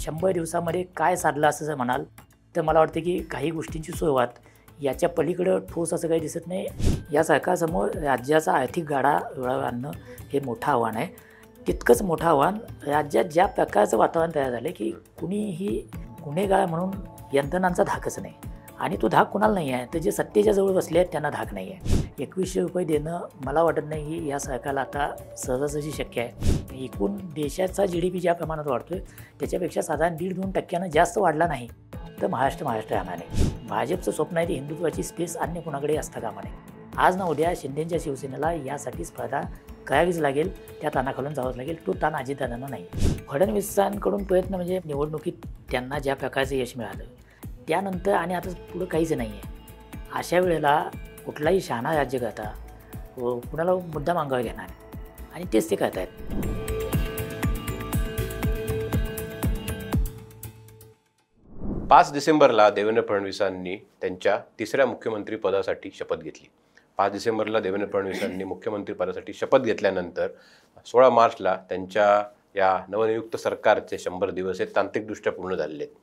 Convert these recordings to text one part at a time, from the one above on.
100 दिवसामध्ये काय साधलं असं जर म्हणाल तर मला वाटतं की काही गोष्टींची सुरुवात याच्या पलीकडं ठोस असं काही दिसत नाही। या सरकारसमोर राज्याचा आर्थिक गाडा रुळावर आणणं हे मोठं आव्हान आहे। तितकंच मोठं आव्हान राज्यात ज्या प्रकारचं वातावरण तयार झालं की कुणीही गुन्हेगार म्हणून यंत्रणांचा धाकच नाही आणि तो धाक कुणाला नाही आहे, तर जे सत्तेच्या जवळ बसले आहेत त्यांना धाक नाही आहे। 2100 रुपये देणं मला वाटत नाही की या सरकारला आता सहजासहजी शक्य आहे। एकूण देशाचा GDP ज्या प्रमाणात वाढतोय त्याच्यापेक्षा साधारण 1.5-2% जास्त वाढला नाही तर महाराष्ट्र राहणार नाही। भाजपचं स्वप्न आहे की हिंदुत्वाची स्पेस अन्य कोणाकडे असता कामा नये। आज ना उद्या शिंदेच्या शिवसेनेला यासाठी स्पर्धा करावीच लागेल, त्या ताणाखालून जावंच लागेल। तो ताण अजितदादांना नाही। फडणवीसांकडून प्रयत्न म्हणजे निवडणुकीत त्यांना ज्या प्रकारचं यश मिळालं त्यानंतर आणि आता पुढं काहीच नाही आहे। अशा वेळेला कुठलाही शहाणा राज्यकर्ता कुणाला मुद्दा मागावा घेणार आणि तेच ते करत आहेत। 5 डिसेंबरला देवेंद्र फडणवीसांनी त्यांच्या तिसऱ्या मुख्यमंत्री पदासाठी शपथ घेतली। 5 डिसेंबरला देवेंद्र फडणवीसांनी मुख्यमंत्री पदासाठी शपथ घेतल्यानंतर 16 मार्चला त्यांच्या या नवनियुक्त सरकारचे 100 दिवस हे तांत्रिकदृष्ट्या पूर्ण झालेले आहेत।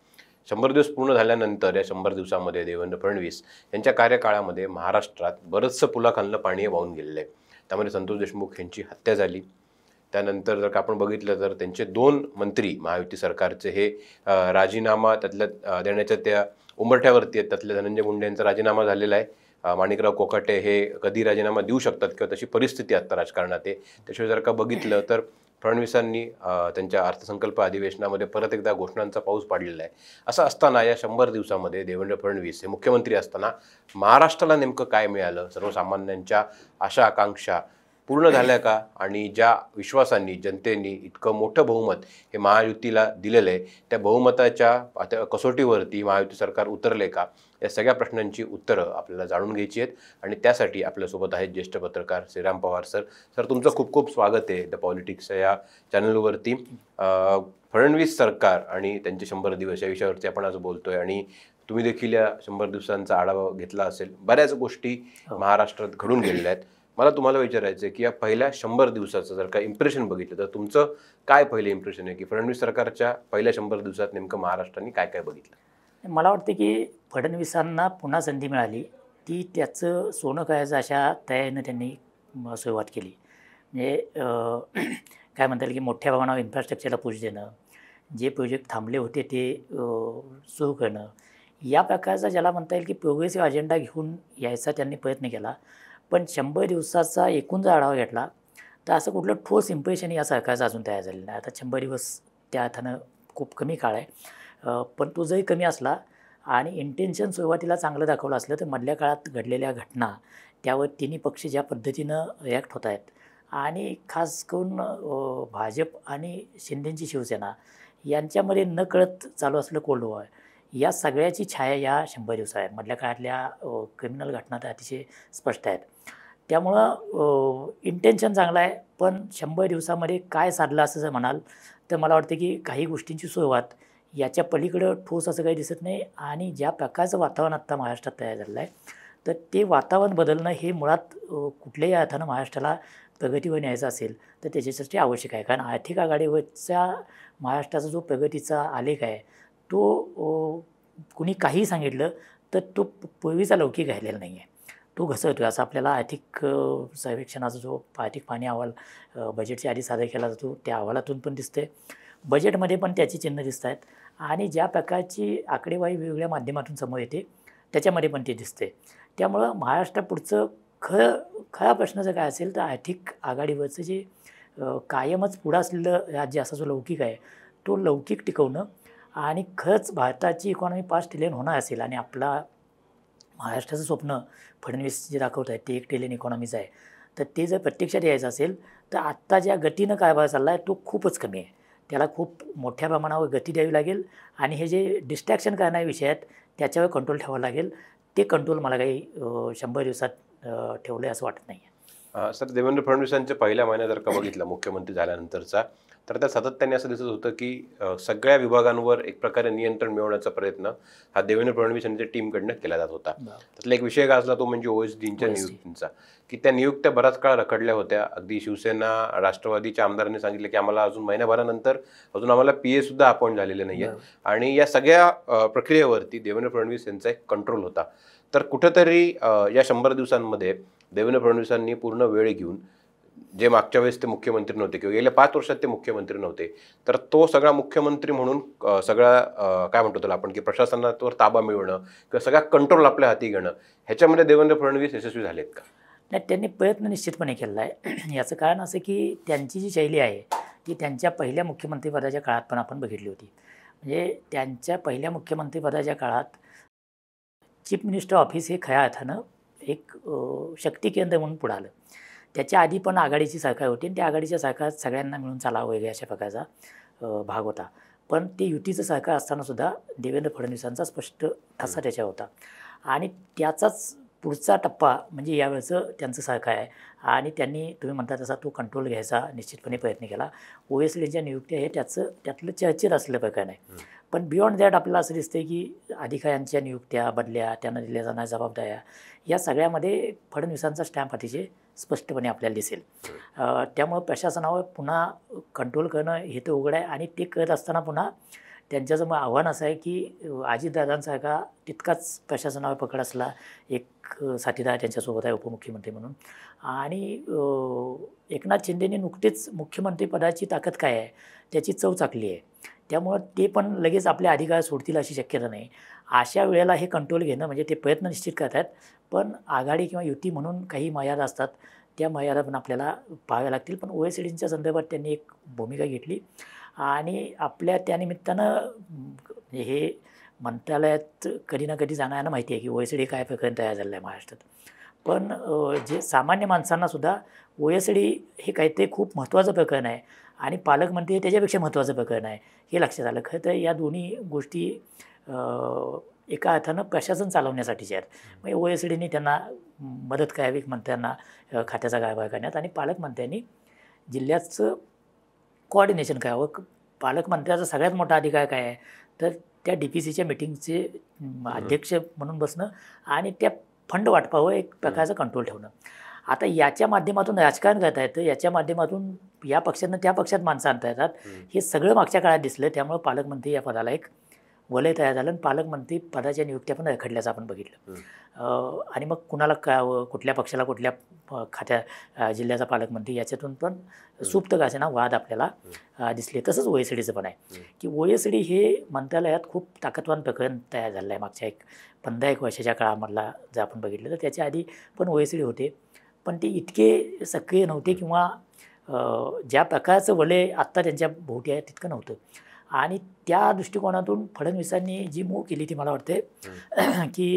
100 दिवस पूर्ण झाल्यानंतर या 100 दिवसामध्ये देवेंद्र फडणवीस यांच्या कार्यकाळामध्ये महाराष्ट्रात बरंचसं पुलाखालनं पाणी वाहून गेलेलं आहे। त्यामध्ये संतोष देशमुख यांची हत्या झाली। त्यानंतर जर का आपण बघितलं तर त्यांचे 2 मंत्री महायुती सरकारचे हे राजीनामा त्यातल्या देण्याच्या त्या उंबरठ्यावरती आहेत। त्यातल्या धनंजय मुंडे यांचा राजीनामा झालेला आहे। माणिकराव कोकाटे हे कधी राजीनामा देऊ शकतात किंवा तशी परिस्थिती आता राजकारणात आहे। त्याशिवाय जर का बघितलं तर फडणवीसांनी त्यांच्या अर्थसंकल्प अधिवेशनामध्ये परत एकदा घोषणांचा पाऊस पाडलेला आहे। असं असताना या 100 दिवसामध्ये देवेंद्र फडणवीस हे मुख्यमंत्री असताना महाराष्ट्राला नेमकं काय मिळालं, सर्वसामान्यांच्या आशा आकांक्षा पूर्ण झाल्या का, आणि ज्या विश्वासांनी जनतेने इतकं मोठं बहुमत हे महायुतीला दिलेलं आहे त्या बहुमताच्या कसोटीवरती महायुती सरकार उतरले का, या सगळ्या प्रश्नांची उत्तरं आपल्याला जाणून घ्यायची आहेत। आणि त्यासाठी आपल्यासोबत आहेत ज्येष्ठ पत्रकार श्रीराम पवार सर। सर, तुमचं खूप खूप स्वागत आहे द पॉलिटिक्स या चॅनलवरती। फडणवीस सरकार आणि त्यांचे 100 दिवस या विषयावरती आपण आज बोलतोय आणि तुम्ही देखील या 100 दिवसांचा आढावा घेतला असेल। बऱ्याच गोष्टी महाराष्ट्रात घडून गेलेल्या आहेत। मला तुम्हाला विचारायचं आहे की या पहिल्या 100 दिवसाचं जर का इम्प्रेशन बघितलं तर तुमचं काय पहिलं इम्प्रेशन आहे की फडणवीस सरकारच्या पहिल्या 100 दिवसात नेमकं महाराष्ट्राने काय काय बघितलं? मला वाटतं की फडणवीसांना पुन्हा संधी मिळाली ती त्याचं सोनं करायचं अशा तयारीनं त्यांनी सुरुवात केली। म्हणजे काय म्हणता येईल की मोठ्या प्रमाणावर इन्फ्रास्ट्रक्चरला पुश देणं, जे प्रोजेक्ट थांबले होते ते सुरू करणं, या प्रकारचा ज्याला म्हणता येईल की प्रोग्रेसिव्ह अजेंडा घेऊन यायचा त्यांनी प्रयत्न केला। पण 100 दिवसाचा एकूण जर आढावा घेतला तर असं कुठलं ठोस इम्प्रेशन या सरकारचं अजून तयार झालेलं नाही। आता 100 दिवस त्या अर्थानं खूप कमी काळ आहे, पण तो जरी कमी असला आणि इंटेन्शन सुरुवातीला चांगलं दाखवलं असलं तर मधल्या काळात घडलेल्या घटना त्यावर तिन्ही पक्ष ज्या पद्धतीनं रिॲक्ट होत आहेत आणि खास करून भाजप आणि शिंदेची शिवसेना यांच्यामध्ये नकळत चालू असलेलं कोल्ड वॉर, या सगळ्याची छाया या 100 दिवसात आहे। मधल्या काळातल्या क्रिमिनल घटना तर अतिशय स्पष्ट आहेत। त्यामुळं इंटेन्शन चांगलं आहे, पण 100 दिवसामध्ये काय साधलं असं जर म्हणाल तर मला वाटतं की काही गोष्टींची सुरुवात याच्या पलीकडं ठोस असं काही दिसत नाही। आणि ज्या प्रकारचं वातावरण आत्ता महाराष्ट्रात तयार झालेलं आहे तर ते वातावरण बदलणं हे मुळात कुठल्याही अर्थानं महाराष्ट्राला प्रगतीवर न्यायचं असेल तर त्याच्यासाठी आवश्यक आहे। कारण आर्थिक आघाडीवरचा महाराष्ट्राचा जो प्रगतीचा आलेख आहे तो कुणी काहीही सांगितलं तर तो पूर्वीचा लौकिक राहिलेला नाही आहे, तो घसरतो आहे। असं आपल्याला आर्थिक सर्वेक्षणाचा जो आर्थिक पाहणी अहवाल बजेटच्या आधी सादर केला जातो त्या अहवालातून पण दिसते, बजेटमध्ये पण त्याची चिन्ह दिसत आहेत आणि ज्या प्रकारची आकडेवारी वेगवेगळ्या माध्यमातून समोर येते त्याच्यामध्ये पण ते दिसते। त्यामुळं महाराष्ट्रापुढचं खरा प्रश्न जर काय असेल तर आर्थिक आघाडीवरचं जे कायमच पुढं असलेलं राज्य असा जो लौकिक आहे तो लौकिक टिकवणं आणि खरंच भारताची इकॉनॉमी 5 ट्रिलियन होणार असेल आणि आपला महाराष्ट्राचं स्वप्न फडणवीस जे दाखवत आहेत ते 1 ट्रिलियन इकॉनॉमीचं आहे, तर ते जर प्रत्यक्षात यायचं असेल तर आत्ता ज्या गतीनं कारभार चालला आहे तो खूपच कमी आहे। त्याला खूप मोठ्या प्रमाणावर गती द्यावी लागेल आणि हे जे डिस्ट्रॅक्शन करणारे विषय आहेत त्याच्यावर कंट्रोल ठेवावं लागेल। ते कंट्रोल मला काही 100 दिवसात ठेवलं आहे असं वाटत नाही आहे। सर, देवेंद्र फडणवीसांच्या पहिल्या महिन्यात जर का बघितलं मुख्यमंत्री झाल्यानंतरचा तर त्या सातत्याने असं दिसत होतं की सगळ्या विभागांवर एक प्रकारे नियंत्रण मिळवण्याचा प्रयत्न हा देवेंद्र फडणवीस यांच्या टीमकडनं केला जात होता. त्यातला एक विषय गाजला तो म्हणजे OSDच्या नियुक्तींचा, की त्या नियुक्त्या बराच काळ रखडल्या होत्या. अगदी शिवसेना राष्ट्रवादीच्या आमदारांनी सांगितलं की आम्हाला अजून महिन्याभरानंतर अजून आम्हाला PA सुद्धा अपॉइंट झालेले नाहीये, आणि या सगळ्या प्रक्रियेवरती देवेंद्र फडणवीस यांचा एक कंट्रोल होता. तर कुठेतरी या 100 दिवसांमध्ये देवेंद्र फडणवीसांनी पूर्ण वेळ घेऊन, जे मागच्या वेळेस ते मुख्यमंत्री नव्हते किंवा गेल्या 5 वर्षात ते मुख्यमंत्री नव्हते, तर तो सगळा मुख्यमंत्री म्हणून सगळा काय म्हणतो त्याला आपण की प्रशासनावर ताबा मिळवणं किंवा सगळा कंट्रोल आपल्या हाती घेणं, ह्याच्यामध्ये देवेंद्र फडणवीस यशस्वी झालेत का? नाही, त्यांनी प्रयत्न निश्चितपणे केलेला आहे. याचं कारण असं की त्यांची जी शैली आहे ती त्यांच्या पहिल्या मुख्यमंत्रीपदाच्या काळात पण आपण बघितली होती. म्हणजे त्यांच्या पहिल्या मुख्यमंत्रीपदाच्या काळात चीफ मिनिस्टर ऑफिस हे खऱ्या अर्थानं एक शक्ती केंद्र म्हणून पुढं आलं. त्याच्या आधी पण आघाडीची सरकार होती आणि त्या आघाडीच्या सरकारात सगळ्यांना मिळून चालावं वगैरे अशा प्रकारचा भाग होता. पण ते युतीचं सरकार असतानासुद्धा देवेंद्र फडणवीसांचा स्पष्ट ठसा त्याच्यावर होता. आणि त्याचाच पुढचा टप्पा म्हणजे यावेळचं त्यांचं सरकार आहे. आणि त्यांनी तुम्ही म्हणता तसा तो कंट्रोल घ्यायचा निश्चितपणे प्रयत्न केला. OSDच्या नियुक्त्या हे त्यातलं चर्चेत असलेलं प्रकार नाही. पण बियॉन्ड दॅट आपल्याला असं दिसतं की अधिकाऱ्यांच्या नियुक्त्या, बदल्या, त्यांना दिल्या जाणाऱ्या जबाबदाऱ्या, या सगळ्यामध्ये फडणवीसांचा स्टॅम्प अतिशय स्पष्टपणे आपल्याला दिसेल. त्यामुळं प्रशासनावर पुन्हा कंट्रोल करणं हे तर उघड आहे. आणि ते करत असताना पुन्हा त्यांच्यासमोर आव्हान असं आहे की अजितदादांसारखा तितकाच प्रशासनावर पकड असला एक साथीदार त्यांच्यासोबत आहे उपमुख्यमंत्री म्हणून. आणि एकनाथ शिंदेने नुकतेच मुख्यमंत्रीपदाची ताकद काय आहे त्याची चव चाकली आहे. त्यामुळं ते पण लगेच आपले अधिकार सोडतील अशी शक्यता नाही. अशा वेळेला हे कंट्रोल घेणं म्हणजे ते प्रयत्न निश्चित करत आहेत. पण आघाडी किंवा युती म्हणून काही मर्यादा असतात, त्या मर्यादा पण आपल्याला पाहाव्या लागतील. पण OSDच्या संदर्भात त्यांनी एक भूमिका घेतली आणि आपल्या त्यानिमित्तानं हे मंत्रालयात कधी ना कधी जाणाऱ्यांना माहिती आहे की OSD काय प्रकरण तयार झालेलं आहे महाराष्ट्रात. पण जे सामान्य माणसांनासुद्धा OSD हे काहीतरी खूप महत्त्वाचं प्रकरण आहे आणि पालकमंत्री हे त्याच्यापेक्षा महत्त्वाचं प्रकरण आहे हे लक्षात आलं. खरं तर या दोन्ही गोष्टी एका अर्थानं प्रशासन चालवण्यासाठीच्या आहेत. म्हणजे OSDने त्यांना मदत करावी मंत्र्यांना खात्याचा कारभार करण्यात, आणि पालकमंत्र्यांनी जिल्ह्याचं कोऑर्डिनेशन करावं. पालकमंत्र्याचा सगळ्यात मोठा अधिकार काय आहे तर त्या DPCच्या मिटिंगचे अध्यक्ष म्हणून बसणं आणि त्या फंड वाटपावर एक प्रकारचा कंट्रोल ठेवणं. आता याच्या माध्यमातून राजकारण करता येतं, याच्या माध्यमातून या पक्षानं त्या पक्षात माणसं आणता येतात. हे सगळं मागच्या काळात दिसलं. त्यामुळे पालकमंत्री या पदाला एक वलय तयार झालं आणि पालकमंत्री पदाच्या नियुक्त्या पण रखडल्याचं आपण बघितलं. आणि मग कुणाला कळावं, कुठल्या पक्षाला कुठल्या जिल्ह्याचा पालकमंत्री, याच्यातून पण सुप्त का असेना वाद आपल्याला दिसले. तसंच OSDचं पण आहे की OSD हे मंत्रालयात खूप ताकदवान प्रकरण तयार झालं आहे मागच्या 15-1 वर्षाच्या काळामधला जर आपण बघितलं तर. त्याच्या आधी पण OSD होते, पण ते इतके सक्रिय नव्हते किंवा ज्या प्रकारचं वलय आत्ता त्यांच्या भोवती आहे तितकं नव्हतं. आणि त्या दृष्टिकोनातून फडणवीसांनी जी मूव केली ती मला वाटते की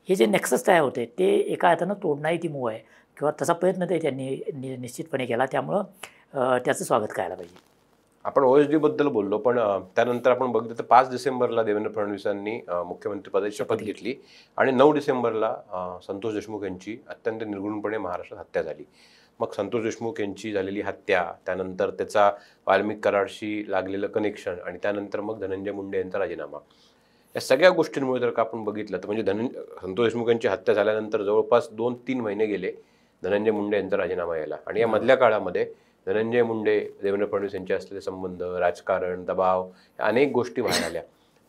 हे जे नेक्सस तयार होते ते एका अर्थानं तोडणारी ती मूव आहे किंवा तसा प्रयत्न ते त्यांनी निश्चितपणे केला. त्यामुळं त्याचं स्वागत करायला पाहिजे. आपण OSDबद्दल बोललो, पण त्यानंतर आपण बघितलं तर 5 डिसेंबरला देवेंद्र फडणवीसांनी मुख्यमंत्रीपदाची शपथ घेतली आणि 9 डिसेंबरला संतोष देशमुख यांची अत्यंत निर्घृणपणे महाराष्ट्रात हत्या झाली. मग संतोष देशमुख यांची झालेली हत्या, त्यानंतर त्याचा वाल्मिक कराडशी लागलेलं कनेक्शन, आणि त्यानंतर मग धनंजय मुंडे यांचा राजीनामा, या सगळ्या गोष्टींमुळे जर का आपण बघितलं तर म्हणजे संतोष देशमुख यांची हत्या झाल्यानंतर जवळपास 2-3 महिने गेले धनंजय मुंडे यांचा राजीनामा यायला. आणि या मधल्या काळामध्ये धनंजय मुंडे, देवेंद्र फडणवीस यांचे असलेले संबंध, राजकारण, दबाव, या अनेक गोष्टी बाहेर आल्या.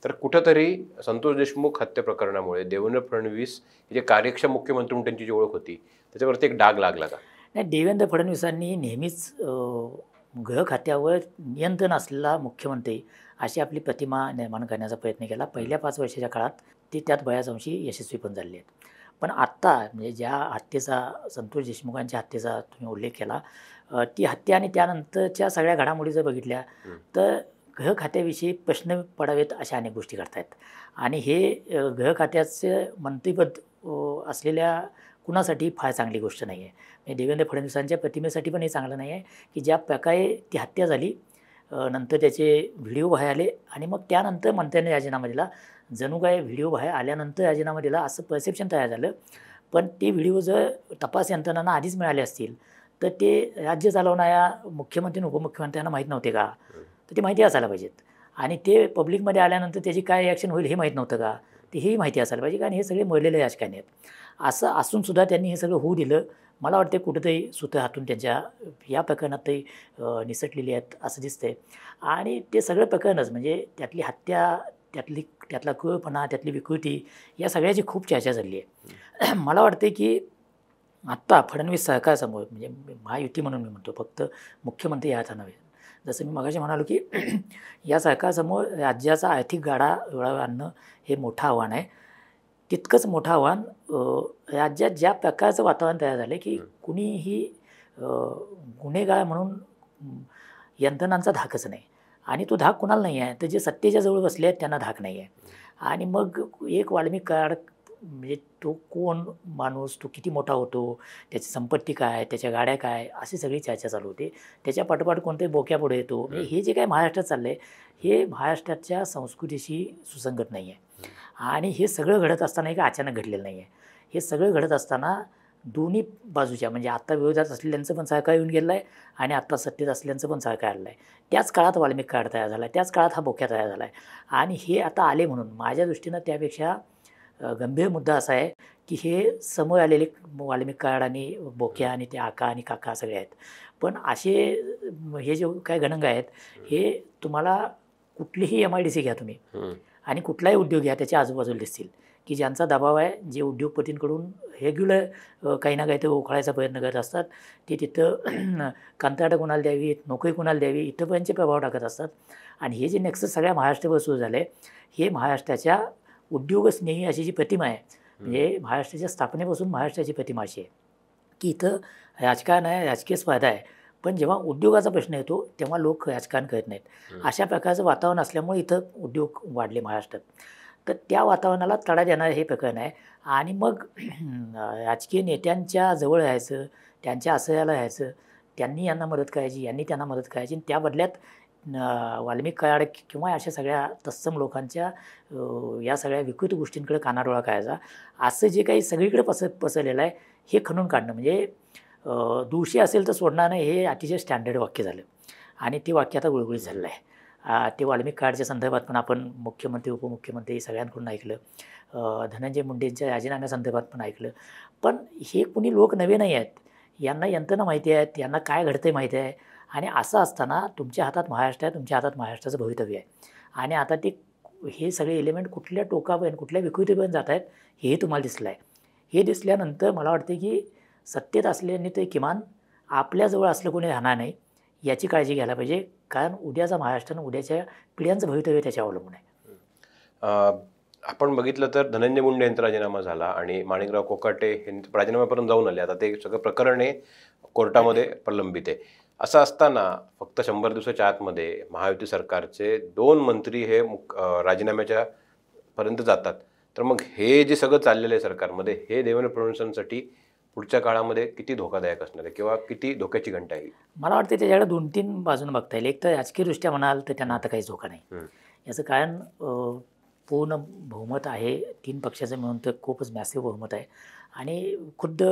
तर कुठंतरी संतोष देशमुख हत्या प्रकरणामुळे देवेंद्र फडणवीस हे जे कार्यक्षम मुख्यमंत्री म्हणून त्यांची जी ओळख होती त्याच्यावरती एक डाग लागला का? नाही, देवेंद्र फडणवीसांनी नेहमीच गृह खात्यावर नियंत्रण असलेला मुख्यमंत्री अशी आपली प्रतिमा निर्माण करण्याचा प्रयत्न केला. पहिल्या 5 वर्षाच्या काळात ते त्यात बऱ्याच अंशी यशस्वी पण झाले आहेत. पण आत्ता म्हणजे ज्या हत्येचा, संतोष देशमुखांच्या हत्येचा तुम्ही उल्लेख केला, ती हत्या आणि त्यानंतरच्या सगळ्या घडामोडी जर बघितल्या तर गृह खात्याविषयी प्रश्न पडावेत अशा अनेक गोष्टी करतायत. आणि हे गृह खात्याचं मंत्रिपद असलेल्या कुणासाठी फार चांगली गोष्ट नाही आहे. म्हणजे देवेंद्र फडणवीसांच्या प्रतिमेसाठी पण हे चांगलं नाही आहे की ज्या प्रकारे ती हत्या झाली, नंतर त्याचे व्हिडिओ बाहेर आले आणि मग त्यानंतर मंत्र्यांनी राजीनामा दिला. जणू काय व्हिडिओ बाहेर आल्यानंतर राजीनामा दिला असं परसेप्शन तयार झालं. पण ते व्हिडिओ जर तपास यंत्रणांना आधीच मिळाले असतील तर ते राज्य चालवणाऱ्या मुख्यमंत्री आणि उपमुख्यमंत्र्यांना माहीत नव्हते का? तर ते माहिती असायला पाहिजेत. आणि ते पब्लिकमध्ये आल्यानंतर त्याची काय रिॲक्शन होईल हे माहीत नव्हतं का? तर हेही माहिती असायला पाहिजे, कारण हे सगळे मरलेले राजकारणी आहेत. असं असूनसुद्धा त्यांनी हे सगळं होऊ दिलं. मला वाटते कुठेतरी सुतं हातून त्यांच्या या प्रकरणात ते निसटलेली आहेत असं दिसतंय. आणि ते सगळं प्रकरणच म्हणजे त्यातली हत्या, त्यातला क्रूरपणा, त्यातली विकृती या सगळ्याची खूप चर्चा झाली आहे. मला वाटते की आत्ता फडणवीस सरकारसमोर म्हणजे महायुती म्हणून मी म्हणतो, फक्त मुख्यमंत्री ह्याचा नव्हे. जसं मी मगाशी म्हणालो की या सरकारसमोर राज्याचा आर्थिक गाडा रुळावर आणणं हे मोठं आव्हान आहे. तितकंच मोठं आव्हान राज्यात ज्या प्रकारचं वातावरण तयार झालं की कुणीही गुन्हेगार म्हणून यंत्रणांचा धाकच नाही. आणि तो धाक कुणाला नाही आहे, तर जे सत्तेच्या जवळ बसले आहेत त्यांना धाक नाही आहे. आणि मग एक वाल्मिक कराड म्हणजे तो कोण माणूस, तो किती मोठा होतो, त्याची संपत्ती काय, त्याच्या गाड्या काय, अशी सगळी चर्चा चालू होती. त्याच्या पाठोपाठ कोणतरी बोक्यापुढे येतो. म्हणजे हे जे काही महाराष्ट्रात चाललं आहे, हे महाराष्ट्राच्या संस्कृतीशी सुसंगत नाही आहे. आणि हे सगळं घडत असताना एक अचानक घडलेलं नाही आहे. हे सगळं घडत असताना दोन्ही बाजूच्या म्हणजे आत्ता विरोधात असलेल्यांचं पण सरकार येऊन गेलं आहे आणि आत्ता सत्तेत असलेल्यांचं पण सरकार आलेलं आहे. त्याच काळात वाल्मिक कराड तयार झाला आहे, त्याच काळात हा बोक्या तयार झाला आहे. आणि हे आता आले म्हणून माझ्या दृष्टीनं त्यापेक्षा गंभीर मुद्दा असा आहे की हे समोर आलेले वाल्मिक कराड आणि बोक्या आणि ते आका आणि काका सगळे आहेत. पण असे हे जे काही गणंग आहेत, हे तुम्हाला कुठलीही MIDC घ्या तुम्ही आणि कुठलाही उद्योग घ्या, त्याच्या आजूबाजूला दिसतील की ज्यांचा दबाव आहे, जे उद्योगपतींकडून रेग्युलर काही ना काहीतरी उखळायचा प्रयत्न करत असतात. ते तिथं कंत्राटं कोणाला द्यावी, नोकरी कोणाला द्यावी, इथं पर्यंतचे प्रभाव टाकत असतात. आणि हे जे नेक्सस सगळ्या महाराष्ट्रावर सुरू झालं आहे, हे महाराष्ट्राच्या उद्योगस्नेही अशी जी प्रतिमा आहे, म्हणजे महाराष्ट्राच्या स्थापनेपासून महाराष्ट्राची प्रतिमा अशी आहे की इथं राजकारण आहे, राजकीय स्पर्धा आहे, पण जेव्हा उद्योगाचा प्रश्न येतो तेव्हा लोक राजकारण करत नाहीत. अशा प्रकारचं वातावरण असल्यामुळे इथं उद्योग वाढले महाराष्ट्रात. तर त्या वातावरणाला तडा देणारं हे प्रकरण आहे. आणि मग राजकीय नेत्यांच्या जवळ राहायचं, त्यांच्या आश्रयाला राहायचं, त्यांनी यांना मदत करायची, यांनी त्यांना मदत करायची, आणि त्या बदल्यात वाल्मिक कराड किंवा अशा सगळ्या तत्सम लोकांच्या या सगळ्या विकृत गोष्टींकडे कानाडोळा करायचा, असं जे काही सगळीकडे पसरलेलं आहे हे खणून काढणं म्हणजे दोषी असेल तर सोडणार नाही, हे अतिशय स्टँडर्ड वाक्य झालं. आणि ते वाक्य आता गुळगुळीत झालेलं आहे. ते वाल्मिक कराडच्या संदर्भात पण आपण मुख्यमंत्री, उपमुख्यमंत्री सगळ्यांकडून ऐकलं. धनंजय मुंडेंच्या राजीनाम्यासंदर्भात पण ऐकलं. पण हे कुणी लोक नवे नाही आहेत. यांना यंत्रणा माहिती आहेत, यांना काय घडतंय माहिती आहे. आणि असं असताना तुमच्या हातात महाराष्ट्र आहे, तुमच्या हातात महाराष्ट्राचं भवितव्य आहे. आणि आता ते हे सगळे एलिमेंट कुठल्या टोकापर्यंत, कुठल्या विकृतीपर्यंत जात आहेत हेही तुम्हाला दिसलं आहे. हे दिसल्यानंतर मला वाटते की सत्तेत असल्याने ते किमान आपल्याजवळ असलं कोणी राहणार नाही याची काळजी घ्यायला पाहिजे. कारण उद्याचा महाराष्ट्र आणि उद्याच्या पिढ्यांचं भवितव्य त्याच्यावर अवलंबून आहे. आपण बघितलं तर धनंजय मुंडे यांचा राजीनामा झाला आणि माणिकराव कोकाटे यांचं राजीनाम्यापर्यंत जाऊन आले. आता ते सगळं प्रकरण हे कोर्टामध्ये प्रलंबित आहे. असं असताना फक्त 100 दिवसाच्या आतमध्ये महायुती सरकारचे 2 मंत्री हे राजीनाम्याच्या पर्यंत जातात. तर मग हे जे सगळं चाललेलं आहे सरकारमध्ये, हे देवेंद्र फडणवीसांसाठी पुढच्या काळामध्ये किती धोकादायक असणार आहे किंवा किती धोक्याची घंटा आहे? मला वाटतं त्याच्याकडे 2-3 बाजूने बघता येईल. एक तर राजकीयदृष्ट्या म्हणाल तर त्यांना आता काहीच धोका नाही. याचं कारण पूर्ण बहुमत आहे. 3 पक्षाचं मिळून तर खूपच मॅसिव्ह बहुमत आहे. आणि खुद्द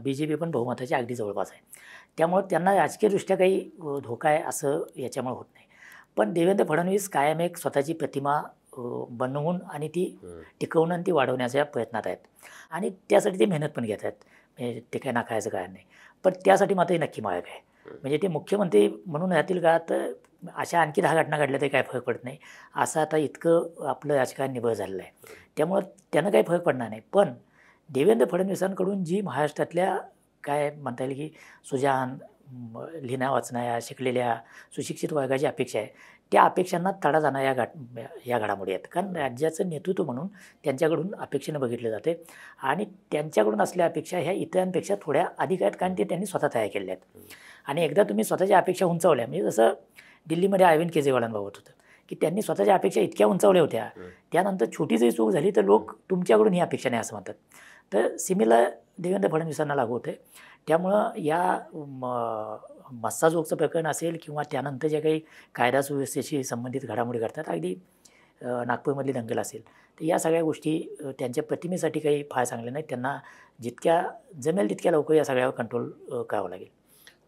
BJP पण बहुमताच्या अगदी जवळपास आहे. त्यामुळं त्यांना राजकीयदृष्ट्या काही धोका आहे असं याच्यामुळे होत नाही. पण देवेंद्र फडणवीस कायम एक स्वतःची प्रतिमा बनवून आणि ती टिकवणं आणि ती वाढवण्याच्या प्रयत्नात आहेत. आणि त्यासाठी ते मेहनत पण घेत आहेत. म्हणजे ते काही नाकारायचं कारण नाही. पण त्यासाठी मात्र नक्की मार्ग आहे. म्हणजे ते मुख्यमंत्री म्हणून राहतील का, तर अशा आणखी 10 घटना घडल्या तरी काही फरक पडत नाही. असं आता इतकं आपलं राजकारण निभळ झालेलं आहे. त्यामुळं त्यांना काही फरक पडणार नाही. पण देवेंद्र फडणवीसांकडून जी महाराष्ट्रातल्या काय म्हणता येईल की सुजाण, लिहिण्या वाचणाऱ्या, शिकलेल्या, सुशिक्षित वर्गाची अपेक्षा आहे, त्या अपेक्षांना तडा जाणाऱ्या या घडामोडी आहेत. कारण राज्याचं नेतृत्व म्हणून त्यांच्याकडून अपेक्षेनं बघितलं जाते. आणि त्यांच्याकडून असलेल्या अपेक्षा ह्या इतरांपेक्षा थोड्या अधिक आहेत, कारण ते त्यांनी स्वतः तयार केलेल्या आहेत. आणि एकदा तुम्ही स्वतःच्या अपेक्षा उंचावल्या, म्हणजे जसं दिल्लीमध्ये अरविंद केजरीवालांबाबत होतं की त्यांनी स्वतःच्या अपेक्षा इतक्या उंचावल्या होत्या, त्यानंतर छोटी जरी चूक झाली तर लोक तुमच्याकडून ही अपेक्षा नाही असं म्हणतात. तर सिमिलर देवेंद्र फडणवीसांना लागू होते. त्यामुळं या मस्साजोगचं प्रकरण असेल किंवा त्यानंतर जे काही कायदा सुव्यवस्थेशी संबंधित घडामोडी घडतात, अगदी नागपूरमधली दंगल असेल, तर या सगळ्या गोष्टी त्यांच्या प्रतिमेसाठी काही फार चांगल्या नाहीत. त्यांना जितक्या जमेल तितक्या लवकर या सगळ्यावर कंट्रोल करावं लागेल.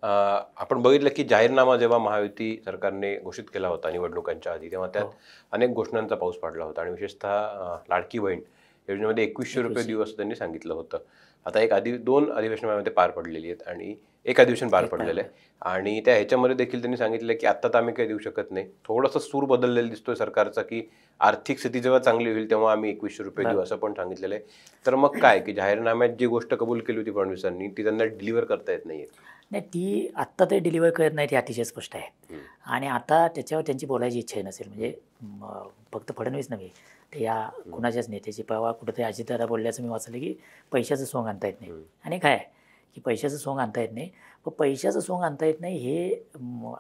आपण बघितलं की जाहीरनामा जेव्हा महायुती सरकारने घोषित केला होता निवडणुकांच्या आधी, तेव्हा त्यात अनेक घोषणांचा पाऊस पडला होता आणि विशेषतः लाडकी बहीण योजनेमध्ये 2100 रुपये देऊ असं त्यांनी सांगितलं होतं. आता दोन अधिवेशनामध्ये पार पडलेली आहेत आणि एक अधिवेशन पार पडलेलं आहे आणि ह्याच्यामध्ये देखील त्यांनी सांगितलं की आत्ता तर आम्ही काही देऊ शकत नाही. थोडासा सूर बदललेला दिसतोय सरकारचा की आर्थिक स्थिती जेव्हा चांगली होईल तेव्हा आम्ही 2100 रुपये देऊ असं पण सांगितलेलं आहे. तर मग काय की जाहीरनाम्यात जी गोष्ट कबूल केली होती फडणवीसांनी ती त्यांना डिलिव्हर करता येत नाहीये. नाही, ती आत्ता ते डिलिव्हर करत नाहीत हे अतिशय स्पष्ट आहे. आणि आता त्याच्यावर त्यांची बोलायची इच्छा नसेल. म्हणजे फक्त फडणवीस नव्हे, तर या कुणाच्याच नेत्याची परवा कुठंतरी अजितदादा बोलल्याचं मी वाचलं की पैशाचं सोंग आणता येत नाही. आणि काय की पैशाचं सोंग आणता येत नाही, पण पैशाचं सोंग आणता येत नाही हे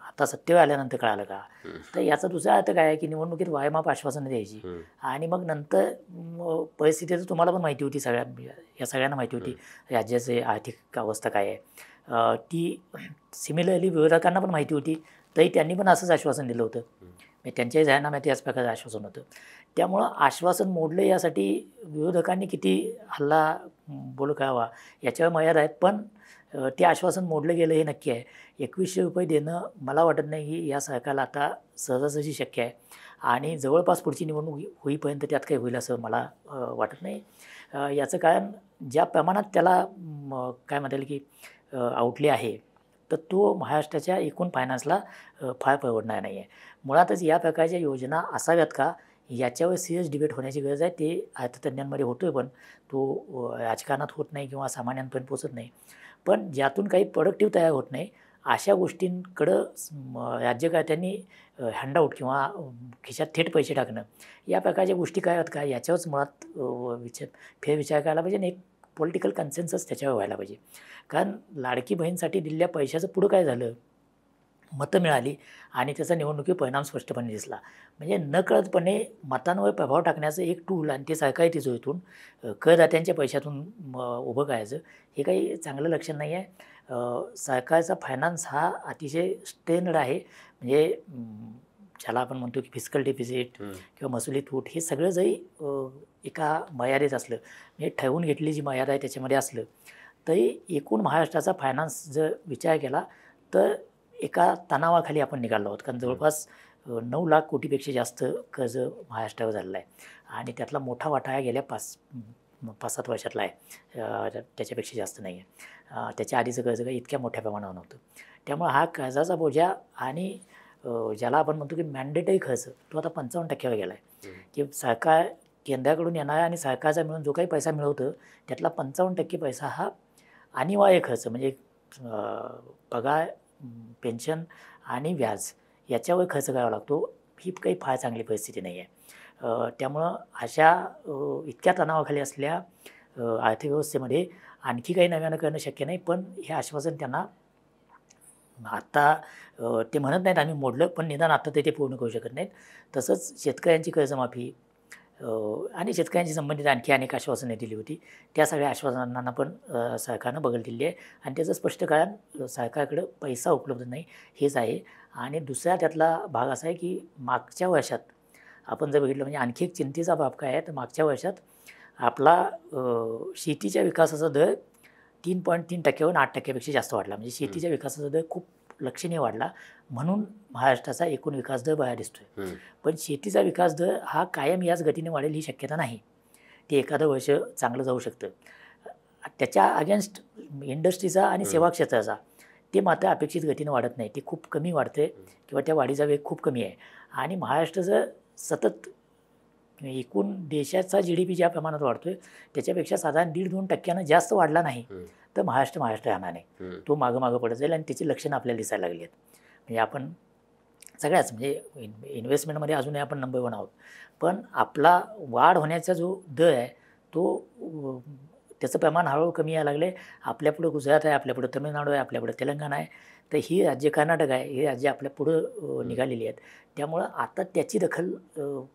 आता सत्तेवर आल्यानंतर कळालं का? तर याचा दुसरा अर्थ काय आहे की निवडणुकीत वायमाप आश्वासनं द्यायची आणि मग नंतर परिस्थिती तर तुम्हाला पण माहिती होती, या सगळ्यांना माहिती होती राज्याची आर्थिक अवस्था काय आहे. ती सिमिलरली विरोधकांना पण माहिती होती, तरी त्यांनी पण असंच आश्वासन दिलं होतं. त्यांच्याही जाहीरनाम्यात याच प्रकारचं आश्वासन होतं. त्यामुळं आश्वासन मोडलं यासाठी विरोधकांनी किती हल्ला बोल करावा याच्यावर मर्यादा आहेत. पण ते आश्वासन मोडलं गेलं हे नक्की आहे. 2100 रुपये देणं मला वाटत नाही की या सरकारला आता सहजासहजी शक्य आहे आणि जवळपास पुढची निवडणूक होईपर्यंत त्यात काही होईल असं मला वाटत नाही. याचं कारण ज्या प्रमाणात त्याला काय म्हणता येईल की आउटले आहे, तर तो महाराष्ट्राच्या एकूण फायनान्सला फार परवडणार नाही आहे. मुळातच या प्रकारच्या योजना असाव्यात का याच्यावर सिरियस डिबेट होण्याची गरज आहे. ते अर्थतज्ञांमध्ये होतो आहे, पण तो राजकारणात होत नाही किंवा सामान्यांपर्यंत पोचत नाही. पण ज्यातून काही प्रोडक्टिव्ह तयार होत नाही अशा गोष्टींकडं राज्यकर्त्यांनी हँडआउट किंवा खिशात थेट पैसे टाकणं या प्रकारच्या गोष्टी काय आहेत का याच्यावरच मुळात फेरविचार करायला पाहिजे आणि एक पॉलिटिकल कन्सेन्सस त्याच्यावर व्हायला पाहिजे. कारण लाडकी बहीणसाठी दिलेल्या पैशाचं पुढं काय झालं, मतं मिळाली आणि त्याचा निवडणुकीवर परिणाम स्पष्टपणे दिसला. म्हणजे नकळतपणे मतांवर प्रभाव टाकण्याचं एक टूल आणि ते सरकारी तिजोरीतून करदात्यांच्या पैशातून उभं करायचं हे काही चांगलं लक्षण नाही आहे. सरकारचा फायनान्स हा अतिशय स्ट्रेन्ड आहे. म्हणजे ज्याला आपण म्हणतो की फिस्कल डेफिसिट किंवा महसुली तूट हे सगळं जरी एका मर्यादेत असलं, म्हणजे ठरवून घेतली जी मर्यादा आहे त्याच्यामध्ये असलं, तरी एकूण महाराष्ट्राचा फायनान्स जर विचार केला तर एका तणावाखाली आपण निघालो आहोत. कारण जवळपास 9 लाख कोटीपेक्षा जास्त कर्ज महाराष्ट्रावर झालेलं आहे आणि त्यातला मोठा वाटा हा गेल्या 5-7 वर्षातला आहे, त्याच्यापेक्षा जास्त नाही आहे. त्याच्या आधीचं कर्ज काही इतक्या मोठ्या प्रमाणावर नव्हतं. त्यामुळे हा कर्जाचा बोजा आणि ज्याला आपण म्हणतो की मॅन्डेटरी खर्च तो आता 55% गेला आहे. की सरकार केंद्राकडून येणारा आणि सरकारचा मिळून जो काही पैसा मिळवतं त्यातला 55% पैसा हा अनिवार्य खर्च म्हणजे पगार, पेन्शन आणि व्याज याच्यावर खर्च करावा लागतो. ही काही फार चांगली परिस्थिती नाही आहे. त्यामुळं अशा इतक्या तणावाखाली असलेल्या अर्थव्यवस्थेमध्ये आणखी काही नव्यानं करणं शक्य नाही. पण हे आश्वासन त्यांना आत्ता ते म्हणत नाहीत आम्ही मोडलं, पण निदान आत्ता ते पूर्ण करू शकत नाहीत. तसंच शेतकऱ्यांची कर्जमाफी आणि शेतकऱ्यांशी संबंधित आणखी अनेक आश्वासने दिली होती. त्या सगळ्या आश्वासनांना पण सरकारनं बगल दिली आहे आणि त्याचं स्पष्ट कारण सरकारकडं पैसा उपलब्ध नाही हेच आहे. आणि दुसरा त्यातला भाग असा आहे की मागच्या वर्षात आपण जर बघितलं म्हणजे आणखी एक चिंतेचा बाब काय आहे, तर मागच्या वर्षात आपला शेतीच्या विकासाचा दर 3.3%वरून 8%पेक्षा जास्त वाढला. म्हणजे शेतीच्या विकासाचा दर खूप लक्षणीय वाढला, म्हणून महाराष्ट्राचा एकूण विकास दर बरा दिसतोय. पण शेतीचा विकास दर हा कायम याच गतीने वाढेल ही शक्यता नाही. ते एखादं वर्ष चांगलं जाऊ शकतं. त्याच्या अगेन्स्ट इंडस्ट्रीचा आणि सेवा क्षेत्राचा ते मात्र अपेक्षित गतीनं वाढत नाही. ते खूप कमी वाढते किंवा त्या वाढीचा वेग खूप कमी आहे. आणि महाराष्ट्र जर सतत एकूण देशाचा GDP ज्या प्रमाणात वाढतोय त्याच्यापेक्षा साधारण 1.5-2% जास्त वाढला नाही तर महाराष्ट्र राहणार नाही. तो मागं पडत जाईल आणि त्याची लक्षणं आपल्याला दिसायला लागली आहेत. म्हणजे आपण सगळ्याच म्हणजे इन्व्हेस्टमेंटमध्ये अजूनही आपण नंबर 1 आहोत. पण आपला वाढ होण्याचा जो दर आहे तो त्याचं प्रमाण हळूहळू कमी यायला लागले. आपल्यापुढं गुजरात आहे, आपल्यापुढं तमिळनाडू आहे, आपल्यापुढं तेलंगणा आहे, तर ही राज्य कर्नाटक आहे, ही राज्य आपल्या पुढं निघालेली आहेत. त्यामुळं आता त्याची दखल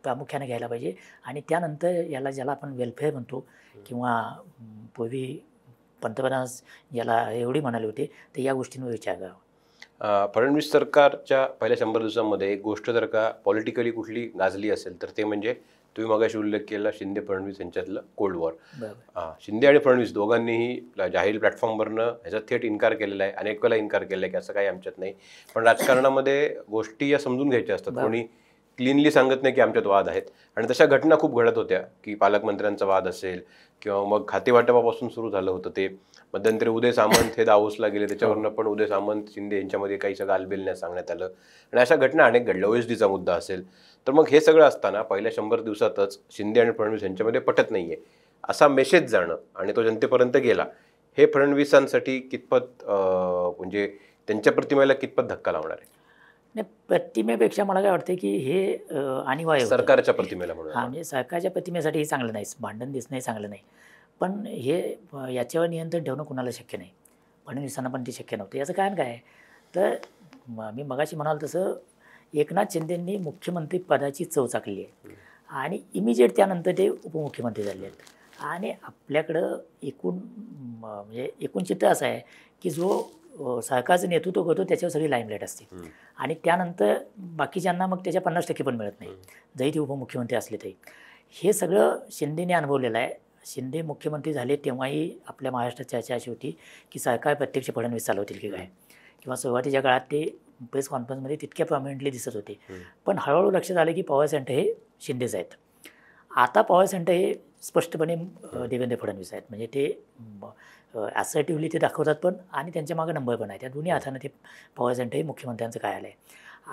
प्रामुख्याने घ्यायला पाहिजे आणि त्यानंतर ज्याला आपण वेलफेअर म्हणतो किंवा पूर्वी पंतप्रधान याला एवढी म्हणाले होते, तर या गोष्टींवर विचार करावा. फडणवीस सरकारच्या पहिल्या 100 दिवसांमध्ये एक गोष्ट जर का पॉलिटिकली कुठली गाजली असेल तर ते म्हणजे तुम्ही मगाशी उल्लेख केला शिंदे फडणवीस यांच्यातलं कोल्ड वॉर. शिंदे आणि फडणवीस दोघांनीही जाहीर प्लॅटफॉर्मवरनं ह्याचा थेट इन्कार केलेला आहे, अनेक वेळा इन्कार केला आहे की असं काही आमच्यात नाही. पण राजकारणामध्ये गोष्टी या समजून घ्यायच्या असतात. कोणी क्लीनली सांगत नाही की आमच्यात वाद आहेत. आणि तशा घटना खूप घडत होत्या की पालकमंत्र्यांचा वाद असेल किंवा मग खातेवाटपापासून सुरू झालं होतं ते. मध्यंतरी उदय सामंत हे दावोसला गेले, त्याच्यावरनं पण उदय सामंत शिंदे यांच्यामध्ये काही सगळं आलबेल सांगण्यात आलं. आणि अशा घटना अनेक घडल्या. OSDचा मुद्दा असेल. तर मग हे सगळं असताना पहिल्या 100 दिवसातच शिंदे आणि फडणवीस यांच्यामध्ये पटत नाहीये असा मेसेज जाणं आणि तो जनतेपर्यंत गेला, हे फडणवीसांसाठी कितपत म्हणजे त्यांच्या प्रतिमेला कितपत धक्का लावणार आहे? नाही, प्रतिमेपेक्षा मला काय वाटतं की हे अनिवार्य होतं. सरकारच्या प्रतिमेला म्हणून. हां, म्हणजे सरकारच्या प्रतिमेसाठी हे चांगलं नाही, भांडण दिसणंही चांगलं नाही. पण हे याच्यावर नियंत्रण ठेवणं कुणाला शक्य नाही. फडणवीसांना पण ते शक्य नव्हतं. याचं कारण काय आहे, तर मी मगाशी म्हणाल तसं एकनाथ शिंदेंनी मुख्यमंत्री पदाची चव चाकली आहे आणि इमिजिएट त्यानंतर ते उपमुख्यमंत्री झाले आहेत. आणि आपल्याकडं म्हणजे एकूण चित्र असं आहे की जो सरकारचं नेतृत्व करतो त्याच्यावर सगळी लाईमलाईट असते आणि त्यानंतर बाकीच्यांना मग त्याच्या 50% पण मिळत नाही, जरी ते उपमुख्यमंत्री असले तरी. हे सगळं शिंदेने अनुभवलेलं आहे. शिंदे मुख्यमंत्री झाले तेव्हाही आपल्या महाराष्ट्रात चर्चा अशी होती की सरकार प्रत्यक्ष फडणवीस चालवतील की काय, किंवा सुरुवातीच्या काळात ते प्रेस कॉन्फरन्समध्ये तितक्या प्रॉमिनंटली दिसत होते. पण हळूहळू लक्षात आलं की पॉवर सेंटर हे शिंदेच आहेत. आता पॉवर सेंटर हे स्पष्टपणे देवेंद्र फडणवीस आहेत. म्हणजे ते ॲसर्टिव्हली ते दाखवतात पण आणि त्यांच्या मागे नंबर पण आहे. त्या दोन्ही अर्थानं ते पॉवर सेंटर हे मुख्यमंत्र्यांचं कार्यालय आहे.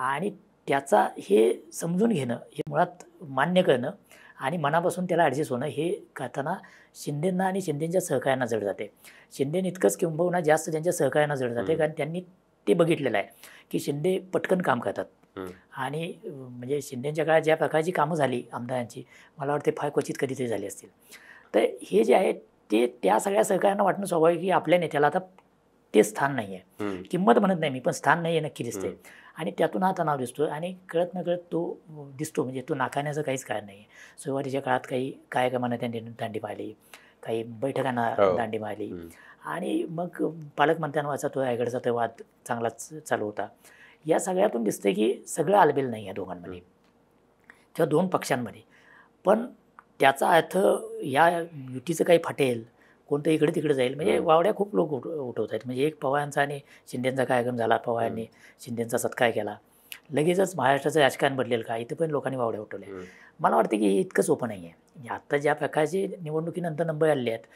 आणि त्याचा हे समजून घेणं, हे मुळात मान्य करणं आणि मनापासून त्याला ॲडजस्ट होणं हे करताना शिंदेंना आणि शिंदेंच्या सहकार्यांना जड जाते. शिंदेने इतकंच किंबहुना जास्त त्यांच्या सहकार्यांना जड जाते, कारण त्यांनी ते बघितलेलं आहे की शिंदे पटकन काम करतात. आणि म्हणजे शिंदेंच्या काळात ज्या प्रकारची कामं झाली आमदारांची, मला वाटते फार क्वचित कधीतरी झाली असतील. तर हे जे आहे ते त्या सगळ्या सहकार्यांना वाटणं स्वाभाविक की आपल्या नेत्याला आता ते स्थान नाही आहे. किंमत म्हणत नाही मी, पण स्थान नाही आहे नक्की दिसते. आणि त्यातून हा तणाव दिसतो आणि कळत नकळत तो दिसतो. म्हणजे तो नाकारण्याचं काहीच कारण नाही आहे. सुरुवातीच्या काळात काही कार्यक्रमांना त्यांनी दांडी मारली, काही बैठकांना दांडी मारली आणि मग पालकमंत्र्यांवरचा तो रायगडचा तो वाद चांगलाच चालू होता. या सगळ्यातून दिसतं की सगळं आलबेल नाही आहे दोघांमध्ये किंवा दोन पक्षांमध्ये. पण त्याचा अर्थ या युतीचं काही फाटेल, कोणतं इकडे तिकडे जाईल, म्हणजे वावड्या खूप लोक उठवत आहेत. म्हणजे एक पवारांचा आणि शिंदेंचा कार्यक्रम झाला, पवारांनी शिंदेंचा सत्कार केला, लगेचच महाराष्ट्राचं राजकारण बदलेल का, इथं पण लोकांनी वावड्या उठवल्या. मला वाटतं की हे इतकं सोपं नाही आहे. आत्ता ज्या प्रकारचे निवडणुकीनंतर नंबर आले आहेत